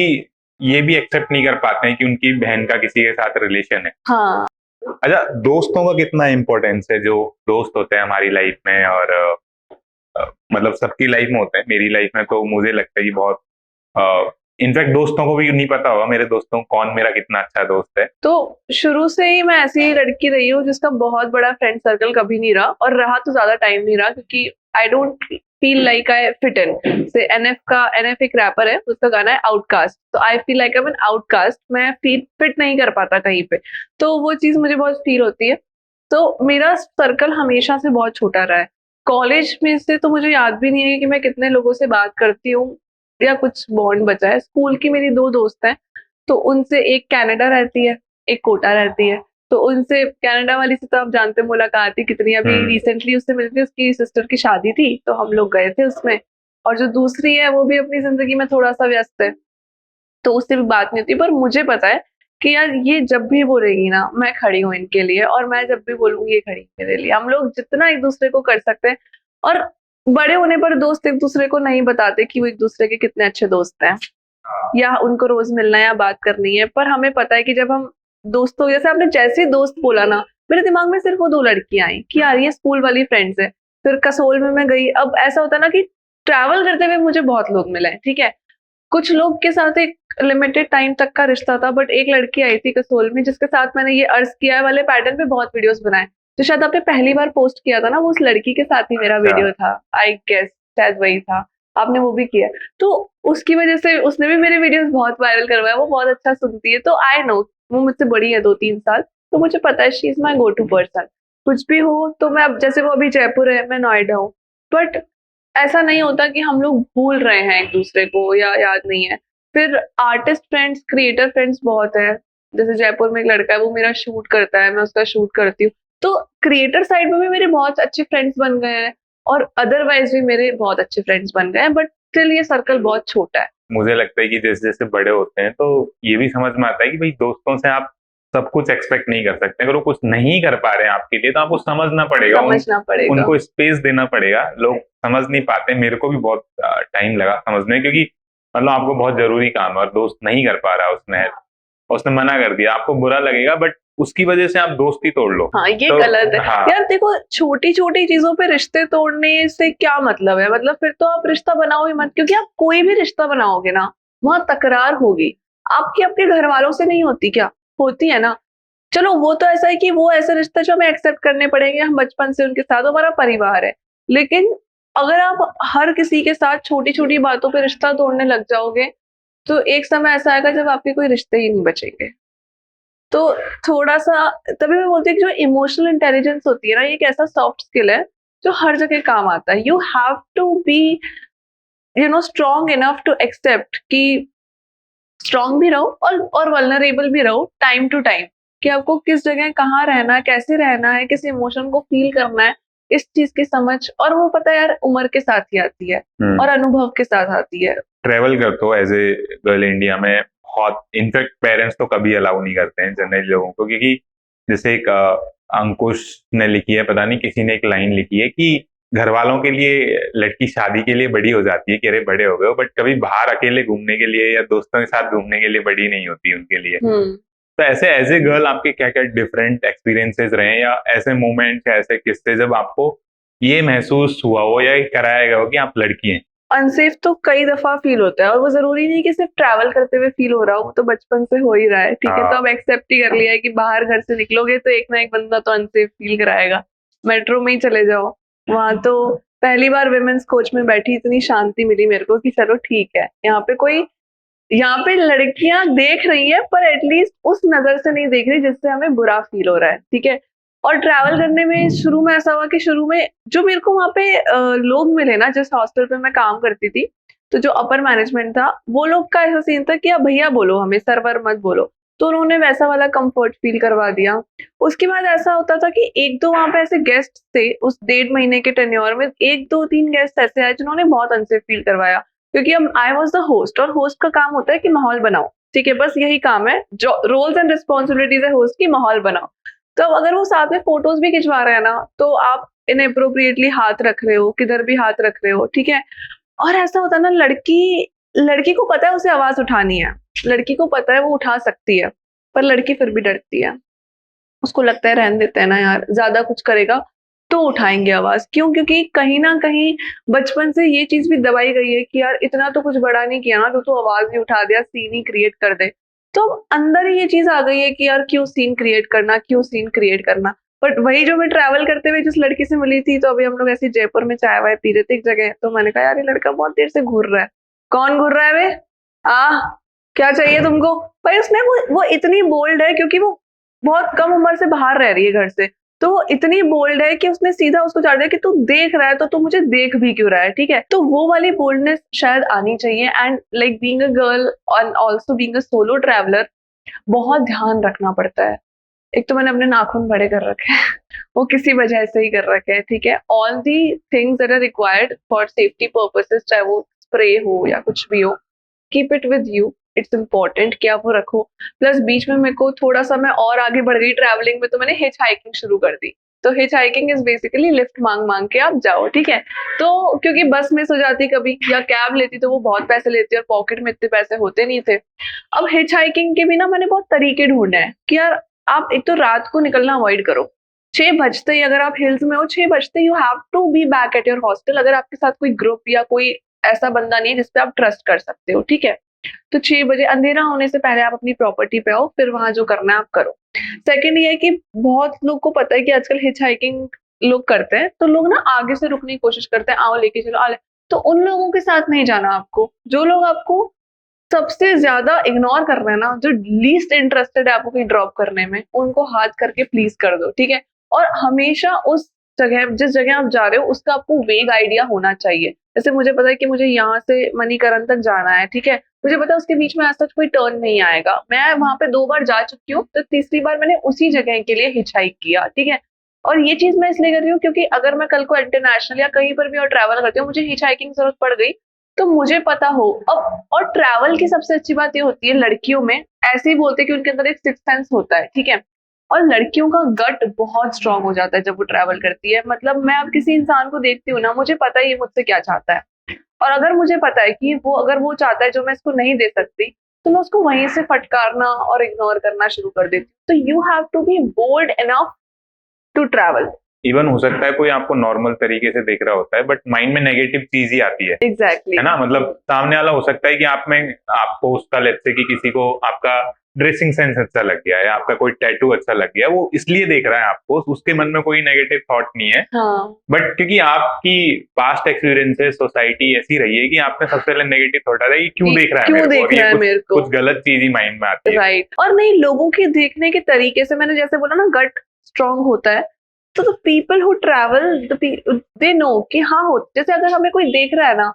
ये भी एक्सेप्ट नहीं कर पाते हैं कि उनकी बहन का किसी के साथ रिलेशन है। हाँ, अच्छा, दोस्तों का कितना इम्पोर्टेंस है, जो दोस्त होते हैं हमारी लाइफ में, और मतलब सबकी लाइफ में होते हैं, मेरी लाइफ में तो मुझे लगता है कि बहुत, इनफैक्ट दोस्तों को भी नहीं पता होगा मेरे दोस्तों कौन मेरा कितना अच्छा दोस्त है। तो शुरू से ही मैं ऐसी लड़की रही हूँ जिसका बहुत बड़ा फ्रेंड सर्कल कभी नहीं रहा, और रहा तो ज्यादा टाइम नहीं रहा, क्योंकि I don't feel like I fit in. से एनएफ एक रैपर है, उसका गाना है आउटकास्ट, तो I feel like I am an outcast, मैं फिट नहीं कर पाता कहीं पे, तो वो चीज मुझे बहुत फील होती है। तो मेरा सर्कल हमेशा से बहुत छोटा रहा है। कॉलेज में से तो मुझे याद भी नहीं है कि मैं कितने लोगों से बात करती हूँ या कुछ बॉन्ड बचा है। स्कूल की मेरी 2 दोस्त हैं, तो उनसे एक कनाडा रहती है, एक कोटा रहती है। तो उनसे, कनाडा वाली से तो आप जानते हैं मुलाकात ही कितनी, अभी रिसेंटली उससे मिलती, उसकी सिस्टर की शादी थी तो हम लोग गए थे उसमें। और जो दूसरी है वो भी अपनी जिंदगी में थोड़ा सा व्यस्त है, तो उससे भी बात नहीं होती। पर मुझे पता है कि यार ये जब भी बोलेगी ना, मैं खड़ी हूँ इनके लिए, और मैं जब भी बोलूंगी ये खड़ी है मेरे लिए। हम लोग जितना एक दूसरे को कर सकते हैं, और बड़े होने पर दोस्त एक दूसरे को नहीं बताते कि वो एक दूसरे के कितने अच्छे दोस्त हैं, या उनको रोज मिलना है या बात करनी है। पर हमें पता है कि जब हम दोस्तों, जैसे आपने जैसे ही दोस्त बोला ना, मेरे दिमाग में सिर्फ वो 2 लड़कियां आई कि यार ये स्कूल वाली फ्रेंड्स है। फिर कसोल में मैं गई। अब ऐसा होता है ना कि ट्रैवल करते हुए मुझे बहुत लोग मिले हैं, ठीक है, कुछ लोग के साथ एक लिमिटेड टाइम तक का रिश्ता था, बट एक लड़की आई थी कसोल में जिसके साथ मैंने ये अर्ज किया वाले पैटर्न पे बहुत वीडियोस बनाए। तो शायद आपने पहली बार पोस्ट किया था ना, वो उस लड़की के साथ ही मेरा वीडियो था, आई गेस शायद वही था, आपने वो भी किया। तो उसकी वजह से उसने भी मेरे वीडियोस बहुत वायरल करवाया, वो बहुत अच्छा सुनती है, तो आई नो वो मुझसे बड़ी है 2-3 साल, तो मुझे पता है she is my go to person. कुछ भी हो तो मैं, अब जैसे वो अभी जयपुर है, मैं नोएडा हूँ, बट ऐसा नहीं होता कि हम लोग भूल रहे हैं एक दूसरे को या याद नहीं है। फिर आर्टिस्ट फ्रेंड्स, क्रिएटर फ्रेंड्स बहुत है। जैसे जयपुर में एक लड़का है, वो मेरा शूट करता है, मैं उसका शूट करती हूँ। तो क्रिएटर साइड में भी मेरे बहुत अच्छे फ्रेंड्स बन गए हैं, और अदरवाइज भी मेरे बहुत अच्छे फ्रेंड्स बन गए हैं, बट स्टिल ये सर्कल बहुत छोटा है। मुझे लगता है कि जैसे जैसे बड़े होते हैं तो ये भी समझ में आता है कि भाई दोस्तों से आप सब कुछ एक्सपेक्ट नहीं कर सकते। अगर वो कुछ नहीं कर पा रहे हैं आपके लिए तो आपको समझना पड़ेगा, उनको स्पेस देना पड़ेगा। लोग समझ नहीं पाते, मेरे को भी बहुत टाइम लगा समझने, क्योंकि मतलब आपको बहुत जरूरी काम है और दोस्त नहीं कर पा रहा, उसने मना कर दिया, आपको बुरा लगेगा, बट उसकी वजह से आप दोस्ती तोड़ लो। हाँ, ये तो गलत है। हाँ, यार देखो, छोटी छोटी चीजों पे रिश्ते तोड़ने से क्या मतलब है? मतलब फिर तो आप रिश्ता बनाओ ही मत, क्योंकि आप कोई भी रिश्ता बनाओगे ना, वहां तकरार होगी। आपकी आपके घर वालों से नहीं होती क्या? होती है ना। चलो वो तो ऐसा है कि वो ऐसे रिश्ते जो हमें एक्सेप्ट करने पड़ेंगे, हम बचपन से उनके साथ, हमारा परिवार है। लेकिन अगर आप हर किसी के साथ छोटी छोटी बातों पे रिश्ता तोड़ने लग जाओगे, तो एक समय ऐसा आएगा जब आपके कोई रिश्ते ही नहीं बचेंगे। तो थोड़ा सा, तभी मैं बोलती हूँ कि जो इमोशनल इंटेलिजेंस होती है ना, ये एक ऐसा सॉफ्ट स्किल है जो हर जगह काम आता है। You have to be strong enough to accept कि स्ट्रॉन्ग भी रहो और वल्नरेबल भी रहो टाइम टू टाइम, कि आपको किस जगह कहाँ रहना है, कैसे रहना है, किस इमोशन को फील करना है, इस चीज की समझ। और वो पता है यार, उम्र के साथ ही आती है और अनुभव के साथ आती है। ट्रेवल करते हो एज ए गर्ल इंडिया में बहुत, इनफैक्ट पेरेंट्स तो कभी अलाउ नहीं करते हैं जनरली लोगों को, क्योंकि जैसे एक अंकुश ने लिखी है, पता नहीं किसी ने एक लाइन लिखी है कि घर वालों के लिए लड़की शादी के लिए बड़ी हो जाती है कि अरे बड़े हो गए हो, बट कभी बाहर अकेले घूमने के लिए या दोस्तों के साथ घूमने के लिए बड़ी नहीं होती उनके लिए। तो ऐसे एज ए गर्ल आपके क्या क्या डिफरेंट एक्सपीरियंसेस रहे, या ऐसे मोमेंट्स या ऐसे किस्से जब आपको ये महसूस हुआ हो या कराया गया हो कि आप लड़की हैं? अनसेफ तो कई दफा फील होता है, और वो जरूरी नहीं कि सिर्फ ट्रैवल करते हुए फील हो रहा हो, वो तो बचपन से हो ही रहा है, ठीक है। तो अब एक्सेप्ट ही कर लिया है कि बाहर घर से निकलोगे तो एक ना एक बंदा तो अनसेफ फील कराएगा। मेट्रो में ही चले जाओ, वहां तो पहली बार विमेंस कोच में बैठी, इतनी शांति मिली मेरे को कि चलो ठीक है, यहाँ पे लड़कियां देख रही है, पर एटलीस्ट उस नजर से नहीं देख रही जिससे हमें बुरा फील हो रहा है, ठीक है। और ट्रैवल करने में शुरू में ऐसा हुआ कि शुरू में जो मेरे को वहां पे लोग मिले ना, जिस हॉस्टल पे मैं काम करती थी, तो जो अपर मैनेजमेंट था, वो लोग का ऐसा सीन था कि आप भैया बोलो, हमें सर्वर मत बोलो। तो उन्होंने वैसा वाला कंफर्ट फील करवा दिया। उसके बाद ऐसा होता था कि एक दो वहां पे ऐसे गेस्ट थे, उस 1.5 महीने के टेन्योर में 1-2-3 गेस्ट ऐसे आए जिन्होंने बहुत अनसेफ फील करवाया। क्योंकि हम आई वॉज द होस्ट, और होस्ट का काम होता है कि माहौल बनाओ, ठीक है, बस यही काम है, जो रोल्स एंड रिस्पॉन्सिबिलिटीज है होस्ट की, माहौल बनाओ। तो अब अगर वो साथ में फोटोज भी खिंचवा रहे हैं ना, तो आप इनअप्रोप्रिएटली हाथ रख रहे हो, किधर भी हाथ रख रहे हो, ठीक है। और ऐसा होता है ना, लड़की लड़की को पता है उसे आवाज उठानी है, लड़की को पता है वो उठा सकती है, पर लड़की फिर भी डरती है। उसको लगता है रहने देते हैं ना यार, ज्यादा कुछ करेगा तो उठाएंगे आवाज। क्यों? क्योंकि कहीं ना कहीं बचपन से ये चीज भी दबाई गई है कि यार इतना तो कुछ बड़ा नहीं किया ना, तो तू आवाज ही उठा दिया, सीन ही क्रिएट कर दे। तो अंदर ही ये चीज आ गई है कि यार क्यों सीन क्रिएट करना, क्यों सीन क्रिएट करना। बट वही जो मैं ट्रैवल करते हुए जिस लड़की से मिली थी, तो अभी हम लोग ऐसी जयपुर में चाय वाय पी रहे थे एक जगह, तो मैंने कहा यार ये लड़का बहुत देर से घूर रहा है। कौन घूर रहा है वे? आ क्या चाहिए तुमको? भाई उसने वो इतनी बोल्ड है, क्योंकि वो बहुत कम उम्र से बाहर रह रही है घर से, तो वो इतनी बोल्ड है कि उसने सीधा उसको चाह दिया कि तू देख रहा है तो तू मुझे देख भी क्यों रहा है, ठीक है। तो वो वाली बोल्डनेस शायद आनी चाहिए। And like being a girl and also being a solo traveller, बहुत ध्यान रखना पड़ता है। एक तो मैंने अपने नाखून बड़े कर रखे हैं वो किसी वजह से ही कर रखे हैं, ठीक है। All the things that are required for safety purposes, चाहे वो स्प्रे हो या कुछ भी हो, keep it with you, it's important कि आप वो रखो। प्लस बीच में मेरे को थोड़ा सा, मैं और आगे बढ़ गई ट्रैवलिंग में, तो मैंने हिच हाइकिंग शुरू कर दी। तो hitch hiking is basically lift मांग मांग के आप जाओ, ठीक है। तो क्योंकि बस मिस हो जाती कभी या कैब लेती तो वो बहुत पैसे लेती और पॉकेट में इतने पैसे होते नहीं थे। अब हिच हाइकिंग के भी ना मैंने बहुत तरीके ढूंढे हैं कि यार आप एक तो रात को निकलना अवॉइड करो। 6 बजते ही अगर आप हिल्स में हो, 6 बजते you have to be back at your hostel, अगर आपके साथ कोई ग्रुप या कोई ऐसा बंदा नहीं है जिसपे आप ट्रस्ट कर सकते हो, ठीक है। तो 6 बजे अंधेरा होने से पहले आप अपनी प्रॉपर्टी पे आओ, फिर वहां जो करना है आप करो। सेकंड ये है कि बहुत लोग को पता है कि आजकल हिच हाइकिंग लोग करते हैं, तो लोग ना आगे से रुकने की कोशिश करते हैं, आओ लेके चलो, तो उन लोगों के साथ नहीं जाना आपको। जो लोग आपको सबसे ज्यादा इग्नोर कर रहे हैं ना, जो लीस्ट इंटरेस्टेड है आपको कहीं ड्रॉप करने में, उनको हाथ करके प्लीज कर दो, ठीक है। और हमेशा उस जगह, जिस जगह आप जा रहे हो, उसका आपको वेग आइडिया होना चाहिए। जैसे मुझे पता है कि मुझे यहाँ से मणिकरण तक जाना है, ठीक है, मुझे पता है उसके बीच में आज तक कोई टर्न नहीं आएगा। मैं वहां पे 2 बार जा चुकी हूँ, तो तीसरी बार मैंने उसी जगह के लिए हिचहाइक किया, ठीक है। और ये चीज मैं इसलिए कर रही हूँ क्योंकि अगर मैं कल को इंटरनेशनल या कहीं पर भी और ट्रैवल करती हूँ, मुझे हिचहाइकिंग जरूरत पड़ गई, तो मुझे पता हो। अब और ट्रैवल की सबसे अच्छी बात ये होती है लड़कियों में, ऐसे ही बोलते हैं कि उनके अंदर एक सिक्स सेंस होता है, ठीक है। और लड़कियों का गट बहुत स्ट्रांग हो जाता है जब वो ट्रैवल करती है। मतलब मैं अब किसी इंसान को देखती हूँ ना, मुझे पता है ये मुझसे क्या चाहता है, और अगर मुझे पता है कि वो अगर वो चाहता है जो मैं इसको नहीं दे सकती, तो मैं उसको वहीं से फटकारना और इग्नोर करना शुरू कर देती हूँ। तो you have to be bold enough to travel. Even हो सकता है कोई आपको नॉर्मल तरीके से देख रहा होता है, बट माइंड में नेगेटिव चीज ही आती है, एग्जैक्टली है ना। मतलब सामने वाला हो सकता है कि आप में आपको उसका, लेट्स से कि किसी को आपका ड्रेसिंग सेंस अच्छा लग गया है, आपका कोई टैटू अच्छा लग गया, वो इसलिए देख रहा है आपको, उसके मन में कोई नेगेटिव थॉट नहीं है। हाँ, बट क्योंकि आपकी पास्ट एक्सपीरियंसेस, सोसाइटी ऐसी रही है कि आपने सबसे पहले नेगेटिव थॉट आता है कि क्यों देख रहा है क्यों मेरे को, देख और ये रहा है मेरे को, कुछ गलत चीज ही माइंड में आती है। राइट। और नहीं, लोगों के देखने के तरीके से, मैंने जैसे बोला ना गट स्ट्रांग होता है, तो the people who travel they know कि हाँ हो। जैसे अगर हमें कोई देख रहा है ना,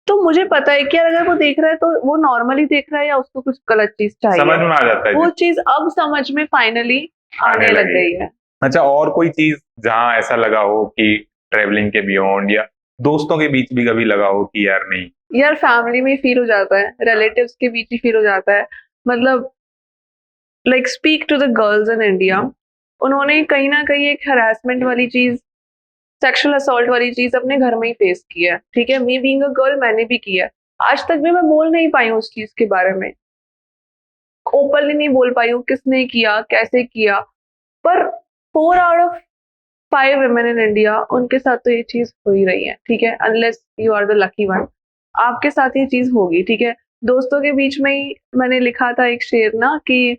तो मुझे पता है कि यार अगर वो देख रहा है तो वो नॉर्मली देख रहा है या उसको कुछ गलत चीज समझ चाहिए। में आ जाता है वो जी, चीज अब समझ में फाइनली आने आने लग लगी। गई है। अच्छा, और कोई चीज जहाँ ऐसा लगा हो कि ट्रेवलिंग के बियॉन्ड या दोस्तों के बीच भी कभी लगा हो कि यार नहीं? यार फैमिली में फील हो जाता है, रिलेटिव्स के बीच ही फील हो जाता है। मतलब like speak to the girls in India, उन्होंने कहीं ना कहीं एक हरासमेंट वाली चीज, सेक्सुअल असॉल्ट वाली चीज अपने घर में ही फेस की है, ठीक है। मी बीइंग अ गर्ल, मैंने भी की है। आज तक भी मैं बोल नहीं पाई हूँ उस चीज के बारे में, ओपनली नहीं बोल पाई हूँ किसने किया, कैसे किया। पर 4 out of 5 women in India, उनके साथ तो ये चीज हो ही रही है, ठीक है। Unless you are the lucky one, आपके साथ ये चीज होगी, ठीक है। दोस्तों के बीच में ही मैंने लिखा था एक शेर ना कि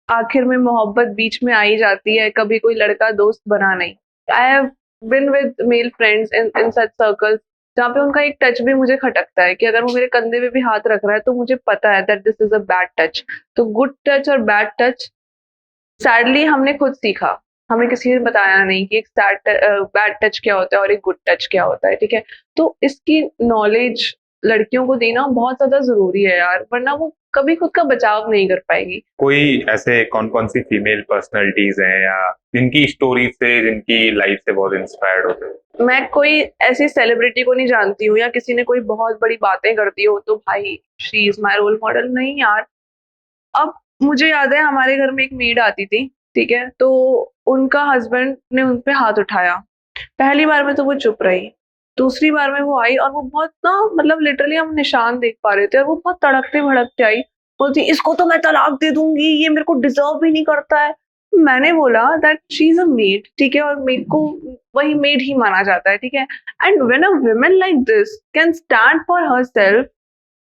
आखिर में मोहब्बत बीच में आ ही जाती है, कभी कोई लड़का दोस्त बना नहीं। I have been with male friends in such circles, जहाँ पे उनका एक टच भी मुझे खटकता है कि अगर वो मेरे कंधे पे भी हाथ रख रहा है, तो मुझे पता है that this is a bad touch. तो गुड टच और बैड टच सैडली हमने खुद सीखा, हमें किसी ने बताया नहीं कि एक बैड टच क्या होता है और एक गुड टच क्या होता है, ठीक है। तो इसकी नॉलेज लड़कियों को देना बहुत ज्यादा जरूरी है यार, वरना वो कभी खुद का बचाव नहीं कर पाएगी। कोई ऐसे कौन कौन सी फीमेल पर्सनैलिटीज हैं या जिनकी स्टोरी से, जिनकी लाइफ से बहुत इंस्पायर्ड होते हैं? मैं कोई ऐसी सेलिब्रिटी को नहीं जानती हूँ, या किसी ने कोई बहुत बड़ी बातें कर दी हो तो भाई she is my role model, नहीं यार। अब मुझे याद है हमारे घर में एक मेड आती थी, ठीक है, तो उनका हस्बैंड ने उन पे हाथ उठाया। पहली बार में तो वो चुप रही, दूसरी बार में वो आई और वो बहुत ना, मतलब लिटरली हम निशान देख पा रहे थे, और वो बहुत तड़कते भड़कते आई, बोलती इसको तो मैं तलाक दे दूंगी, ये मेरे को डिजर्व भी नहीं करता है। मैंने बोला that she is a made, ठीक है, और मेड को वही मेड ही माना जाता है, ठीक है। And when a woman like this can stand for her self,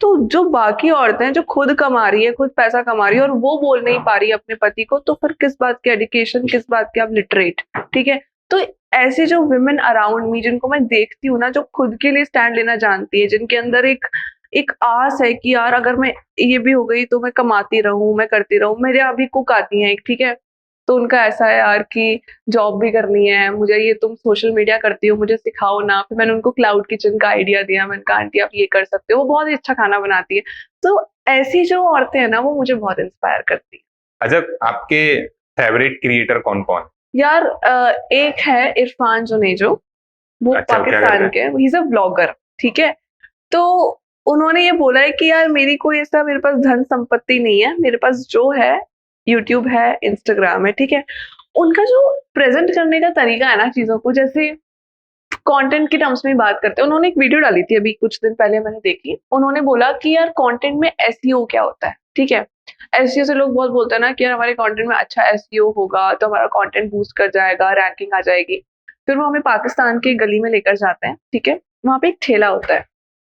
तो जो बाकी औरतें हैं जो खुद कमा रही है, खुद पैसा कमा रही है, और वो बोल नहीं पा रही है अपने पति को, तो फिर किस बात की एजुकेशन, किस बात की आप लिटरेट, ठीक है। तो ऐसे जो वुमेन अराउंड मी, जिनको मैं देखती हूँ ना, जो खुद के लिए स्टैंड लेना जानती है, जिनके अंदर एक एक आस है कि यार अगर मैं ये भी हो गई तो मैं कमाती रहूं, मैं करती रहूं। मेरे अभी कुक आती हैं एक, ठीक है, तो उनका ऐसा है यार कि जॉब भी करनी है मुझे, ये तुम सोशल मीडिया करती हो मुझे सिखाओ ना। फिर मैंने उनको क्लाउड किचन का आइडिया दिया, मैंने कहा आंटी आप ये कर सकते हो, वो बहुत ही अच्छा खाना बनाती है। तो ऐसी जो औरतें हैं ना, वो मुझे बहुत इंस्पायर करती है। अच्छा, आपके फेवरेट क्रिएटर कौन कौन? यार एक है इरफान जुनेजो, वो अच्छा, वो क्या करते पाकिस्तान हैं? के, ही इज अ ब्लॉगर, ठीक है। तो उन्होंने ये बोला है कि यार मेरी कोई ऐसा, मेरे पास धन संपत्ति नहीं है, मेरे पास जो है यूट्यूब है, इंस्टाग्राम है, ठीक है। उनका जो प्रेजेंट करने का तरीका है ना चीजों को, जैसे कंटेंट के टर्म्स में बात करते हैं, उन्होंने एक वीडियो डाली थी अभी कुछ दिन पहले, मैंने देखी। उन्होंने बोला कि यार कंटेंट में एसईओ क्या होता है, ठीक है। एसईओ से लोग बहुत बोलते हैं ना कि यार हमारे कंटेंट में अच्छा एसईओ होगा तो हमारा कंटेंट बूस्ट कर जाएगा, रैंकिंग आ जाएगी। फिर वो हमें पाकिस्तान की गली में लेकर जाते हैं, ठीक है। वहां पे एक ठेला होता है,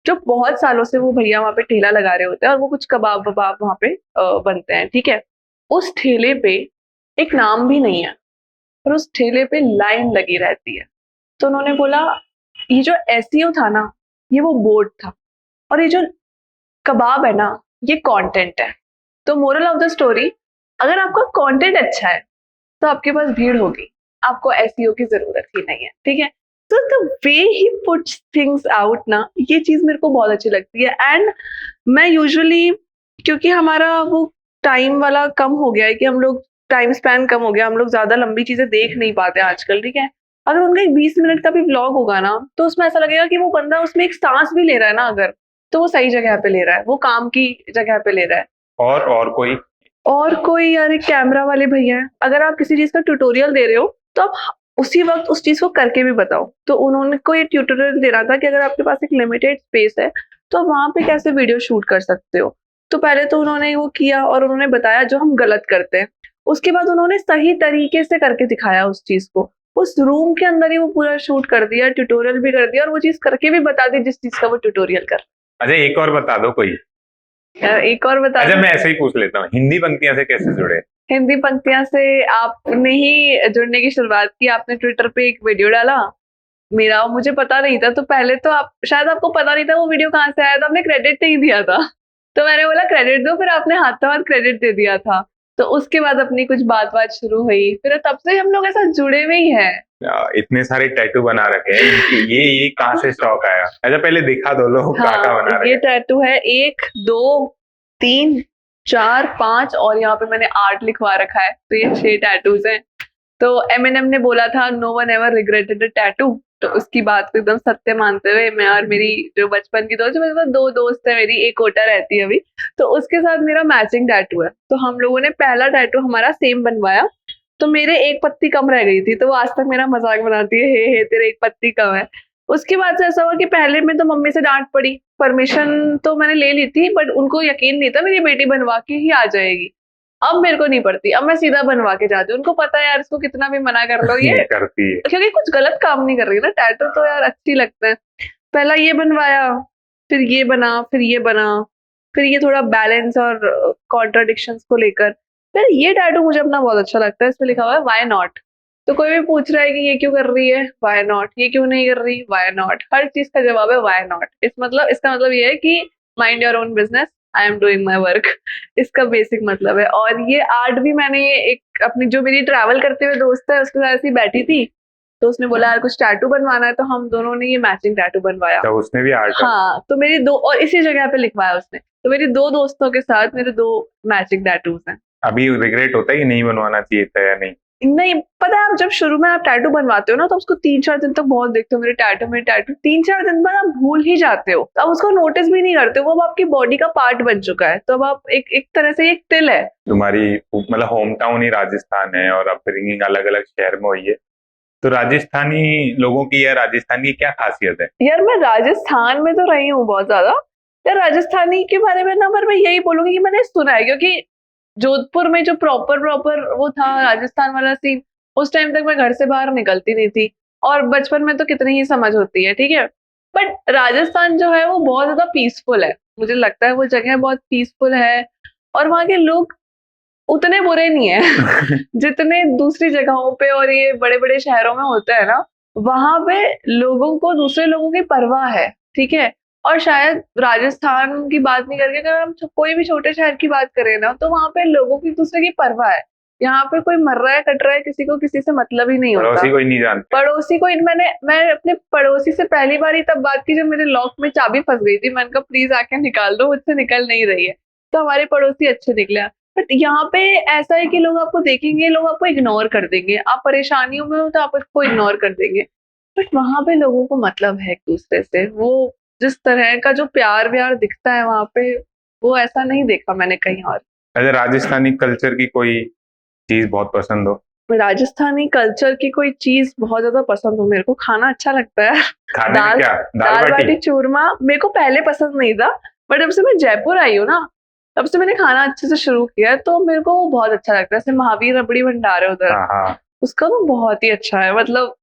जो बहुत सालों से वो भैया वहां पे ठेला लगा रहे होते हैं, और वो कुछ कबाब वबाब वहां पे बनते हैं, ठीक है। उस ठेले पे एक नाम भी नहीं है, और उस ठेले पे लाइन लगी रहती है। तो उन्होंने बोला ये जो एसईओ था ना, ये वो बोर्ड था, और ये जो कबाब है ना, ये कंटेंट है। तो मोरल ऑफ द स्टोरी, अगर आपका कंटेंट अच्छा है तो आपके पास भीड़ होगी, आपको एसईओ की जरूरत ही नहीं है, ठीक है। तो the way he puts things out ना, ये चीज मेरे को बहुत अच्छी लगती है। एंड मैं यूजुअली, क्योंकि हमारा वो टाइम वाला कम हो गया है, कि हम लोग टाइम स्पैन कम हो गया, हम लोग ज्यादा लंबी चीजें देख नहीं पाते आजकल, ठीक है। अगर उनका एक 20 मिनट का भी व्लॉग होगा ना, तो उसमें ऐसा लगेगा कि वो बंदा उसमें एक सांस भी ले रहा है ना, अगर, तो वो सही जगह पे ले रहा है, वो काम की जगह पे ले रहा है। और कोई? और कोई यार, एक कैमरा वाले भैया हैं, अगर आप किसी चीज का ट्यूटोरियल दे रहे हो तो आप उसी वक्त उस चीज को करके भी बताओ। तो उन्होंने को ये ट्यूटोरियल दे रहा था कि अगर आपके पास एक लिमिटेड स्पेस है तो आप वहां पे कैसे वीडियो शूट कर सकते हो। तो पहले तो उन्होंने वो किया और उन्होंने बताया जो हम गलत करते हैं, उसके बाद उन्होंने सही तरीके से करके दिखाया उस चीज को। उस रूम के अंदर ही वो पूरा शूट कर दिया, ट्यूटोरियल भी कर दिया, और वो चीज करके भी बता दी जिस चीज का वो ट्यूटोरियल कर। अच्छा, एक और बता दो कोई। यार एक और बता अच्छा, दूं? मैं ऐसे ही पूछ लेता हूँ, हिंदी पंक्तियां से कैसे जुड़े? हिंदी पंक्तियां से आपने ही जुड़ने की शुरुआत की। आपने ट्विटर पे एक वीडियो डाला मेरा, मुझे पता नहीं था, तो पहले तो आप शायद आपको पता नहीं था वो वीडियो कहाँ से आया था, आपने क्रेडिट नहीं दिया था। तो मैंने बोला क्रेडिट दो, फिर आपने हाथों हाथ क्रेडिट दे दिया था। तो उसके बाद अपनी कुछ बात बात शुरू हुई, फिर तब से हम लोग ऐसा जुड़े हुए ही हैं। इतने सारे टैटू बना रखे हैं, ये कहाँ से स्टॉक आया? अच्छा, पहले दिखा दो लोग काका बना हाँ, रहे ये हैं। टैटू है 1 2 3 4 5, और यहाँ पे मैंने आर्ट लिखवा रखा है, तो ये 6 टैटूज हैं। तो एमएनएम ने बोला था no one ever regretted a tattoo, तो उसकी बात को एकदम सत्य मानते हुए मैं और मेरी जो बचपन की दोस्त, मेरे पास 2 दोस्त है, मेरी एक कोटा रहती है अभी, तो उसके साथ मेरा मैचिंग टैटू है। तो हम लोगों ने पहला टैटू हमारा सेम बनवाया, तो मेरे एक पत्ती कम रह गई थी, तो वो आज तक मेरा मजाक बनाती है, हे तेरे एक पत्ती कम है। उसके बाद से ऐसा हुआ कि पहले में तो मम्मी से डांट पड़ी, परमिशन तो मैंने ले ली थी, बट उनको यकीन नहीं था मेरी बेटी बनवा के ही आ जाएगी। अब मेरे को नहीं पड़ती, अब मैं सीधा बनवा के जाती हूँ। उनको पता है यार इसको कितना भी मना कर लो ये करती है। क्योंकि कुछ गलत काम नहीं कर रही ना, टैटू तो यार अच्छी लगता है। पहला ये बनवाया, फिर ये बना, फिर ये बना, फिर ये थोड़ा बैलेंस और कॉन्ट्राडिक्शंस को लेकर। फिर ये टैटू मुझे अपना बहुत अच्छा लगता है, इसमें लिखा हुआ है व्हाई नॉट। तो कोई भी पूछ रहा है कि ये क्यों कर रही है, व्हाई नॉट, ये क्यों नहीं कर रही, व्हाई नॉट, हर चीज का जवाब है व्हाई नॉट। इसका मतलब ये है कि mind your own business, I am doing my work. इसका बेसिक मतलब है। और ये आर्ट भी मैंने एक अपनी जो मेरी ट्रैवल करते हुए दोस्त है उसके साथ ऐसी बैठी थी, तो उसने बोला यार कुछ टैटू बनवाना है, तो हम दोनों ने ये मैचिंग टैटू बनवाया। तो उसने भी आर्ट हाँ, तो मेरी दो, और इसी जगह पे लिखवाया उसने, तो मेरी 2 दोस्तों के साथ मेरे 2 मैचिंग टैटूज हैं। अभी रिग्रेट होता है कि नहीं बनवाना चाहिए था या नहीं? नहीं, पता है, आप जब शुरू में आप टैटू बनवाते हो ना, तो उसको 3-4 दिन तक बहुत देखते हो, मेरे टैटू 3-4 दिन बाद आप भूल ही जाते हो, तो आप उसको नोटिस भी नहीं करते हो, वो अब आपकी बॉडी का पार्ट बन चुका है। तो अब आप एक तरह से एक टिल है। तुम्हारी मतलब होम टाउन ही राजस्थान है और अपब्रिंगिंग अलग अलग शहर में हुई है, तो राजस्थानी लोगों की या राजस्थान की क्या खासियत है? यार मैं राजस्थान में तो रही हूँ बहुत ज्यादा, यार राजस्थानी के बारे में ना, पर मैं यही बोलूंगी कि मैंने सुना है, क्योंकि जोधपुर में जो प्रॉपर वो था राजस्थान वाला सीन, उस टाइम तक मैं घर से बाहर निकलती नहीं थी, और बचपन में तो कितनी ही समझ होती है, ठीक है। बट राजस्थान जो है वो बहुत ज्यादा पीसफुल है, मुझे लगता है वो जगह बहुत पीसफुल है, और वहाँ के लोग उतने बुरे नहीं है जितने दूसरी जगहों पे और ये बड़े बड़े शहरों में होता है ना। वहां पे लोगों को दूसरे लोगों की परवाह है, ठीक है। और शायद राजस्थान की बात नहीं करके, अगर हम कोई भी छोटे शहर की बात करें ना, तो वहां पे लोगों की दूसरे की परवाह है। यहाँ पे कोई मर रहा है, कट रहा है, किसी को किसी से मतलब ही नहीं होता। पड़ोसी कोई नहीं जानता। पड़ोसी को मैं अपने पड़ोसी से पहली बार ही तब बात की जब मेरे लॉक में चाबी फंस गई थी। मैंने कहा प्लीज आके निकाल दो, मुझसे निकल नहीं रही है। तो हमारे पड़ोसी अच्छे निकले। बट यहाँ पे ऐसा है कि लोग आपको देखेंगे, लोग आपको इग्नोर कर देंगे, आप परेशानियों में हो तो आप उसको इग्नोर कर देंगे। बट वहां पे लोगों को मतलब है एक दूसरे से, वो जिस तरह का जो प्यार व्यार दिखता है वहां पे, वो ऐसा नहीं देखा मैंने कहीं और। अच्छा, राजस्थानी कल्चर की कोई चीज बहुत पसंद हो? राजस्थानी कल्चर की कोई चीज बहुत ज्यादा पसंद हो, मेरे को खाना अच्छा लगता है। खाने में क्या? दाल बाटी चूरमा मेरे को पहले पसंद नहीं था, बट जब से मैं जयपुर आई हूँ ना, तब से मैंने खाना अच्छे से शुरू किया है, तो मेरे को बहुत अच्छा लगता है। जैसे महावीर रबड़ी भंडार है उधर, उसका तो बहुत ही अच्छा है, मतलब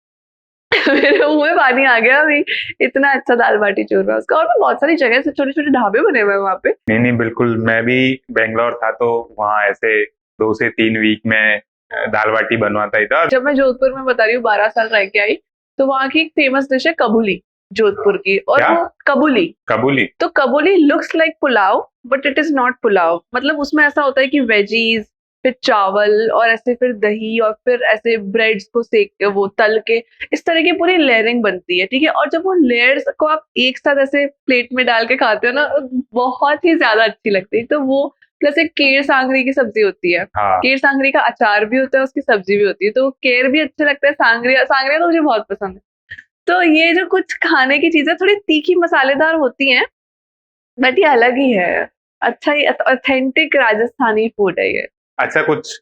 मेरे मुंह में पानी आ गया अभी, इतना अच्छा दाल बाटी चूरमा उसका। और भी बहुत सारी जगह से छोटे छोटे ढाबे बने हुए हैं वहाँ पे। नहीं बिल्कुल, मैं भी बेंगलोर था तो वहाँ ऐसे 2 से 3 वीक में दाल बाटी बनवाता ही था। जब मैं जोधपुर में बता रही हूँ 12 साल रह के आई, तो वहाँ की एक फेमस डिश है कबूली, जोधपुर की। और क्या? वो कबूली तो kabuli looks like pulao, but it is not pulao. मतलब उसमें ऐसा होता है कि वेजीज, फिर चावल, और ऐसे फिर दही, और फिर ऐसे ब्रेड्स को सेक के वो तल के, इस तरह की पूरी लेयरिंग बनती है, ठीक है। और जब वो लेयर्स को आप एक साथ ऐसे प्लेट में डाल के खाते हो ना, बहुत ही ज्यादा अच्छी लगती है। तो वो प्लस एक केर सांगरी की सब्जी होती है। केर सांगरी का अचार भी होता है, उसकी सब्जी भी होती है, तो केर भी अच्छा लगता है। सांगरिया तो मुझे बहुत पसंद है। तो ये जो कुछ खाने की चीजें थोड़ी तीखी मसालेदार होती हैं, बट ये अलग ही है, अच्छा ही ऑथेंटिक राजस्थानी फूड है ये। अच्छा, कुछ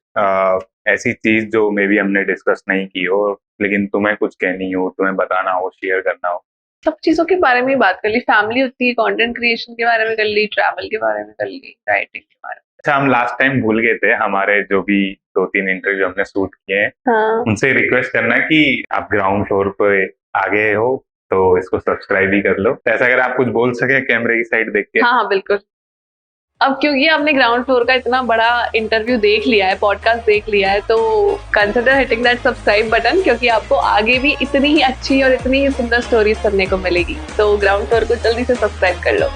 ऐसी चीज जो मे बी हमने डिस्कस नहीं की हो लेकिन तुम्हें कुछ कहनी हो, तुम्हें बताना हो, शेयर करना हो? सब चीजों के बारे में ही बात कर ली, फैमिली होती है, कंटेंट क्रिएशन के बारे में कर ली, ट्रैवल के बारे में कर ली, राइटिंग के बारे में। अच्छा, हम लास्ट टाइम भूल गए थे, हमारे जो भी 2-3 इंटरव्यू हमने शूट किए हैं, हाँ। उनसे रिक्वेस्ट करना कि आप ग्राउंड फ्लोर पे आगे हो तो इसको सब्सक्राइब भी कर लो। तो ऐसा अगर आप कुछ बोल सके कैमरे की साइड देख के। हाँ बिल्कुल। अब क्योंकि आपने ग्राउंड फ्लोर का इतना बड़ा इंटरव्यू देख लिया है, पॉडकास्ट देख लिया है, तो consider hitting that subscribe button, क्योंकि आपको आगे भी इतनी ही अच्छी और इतनी ही सुंदर स्टोरीज सुनने को मिलेगी। तो ग्राउंड फ्लोर को जल्दी से सब्सक्राइब कर लो।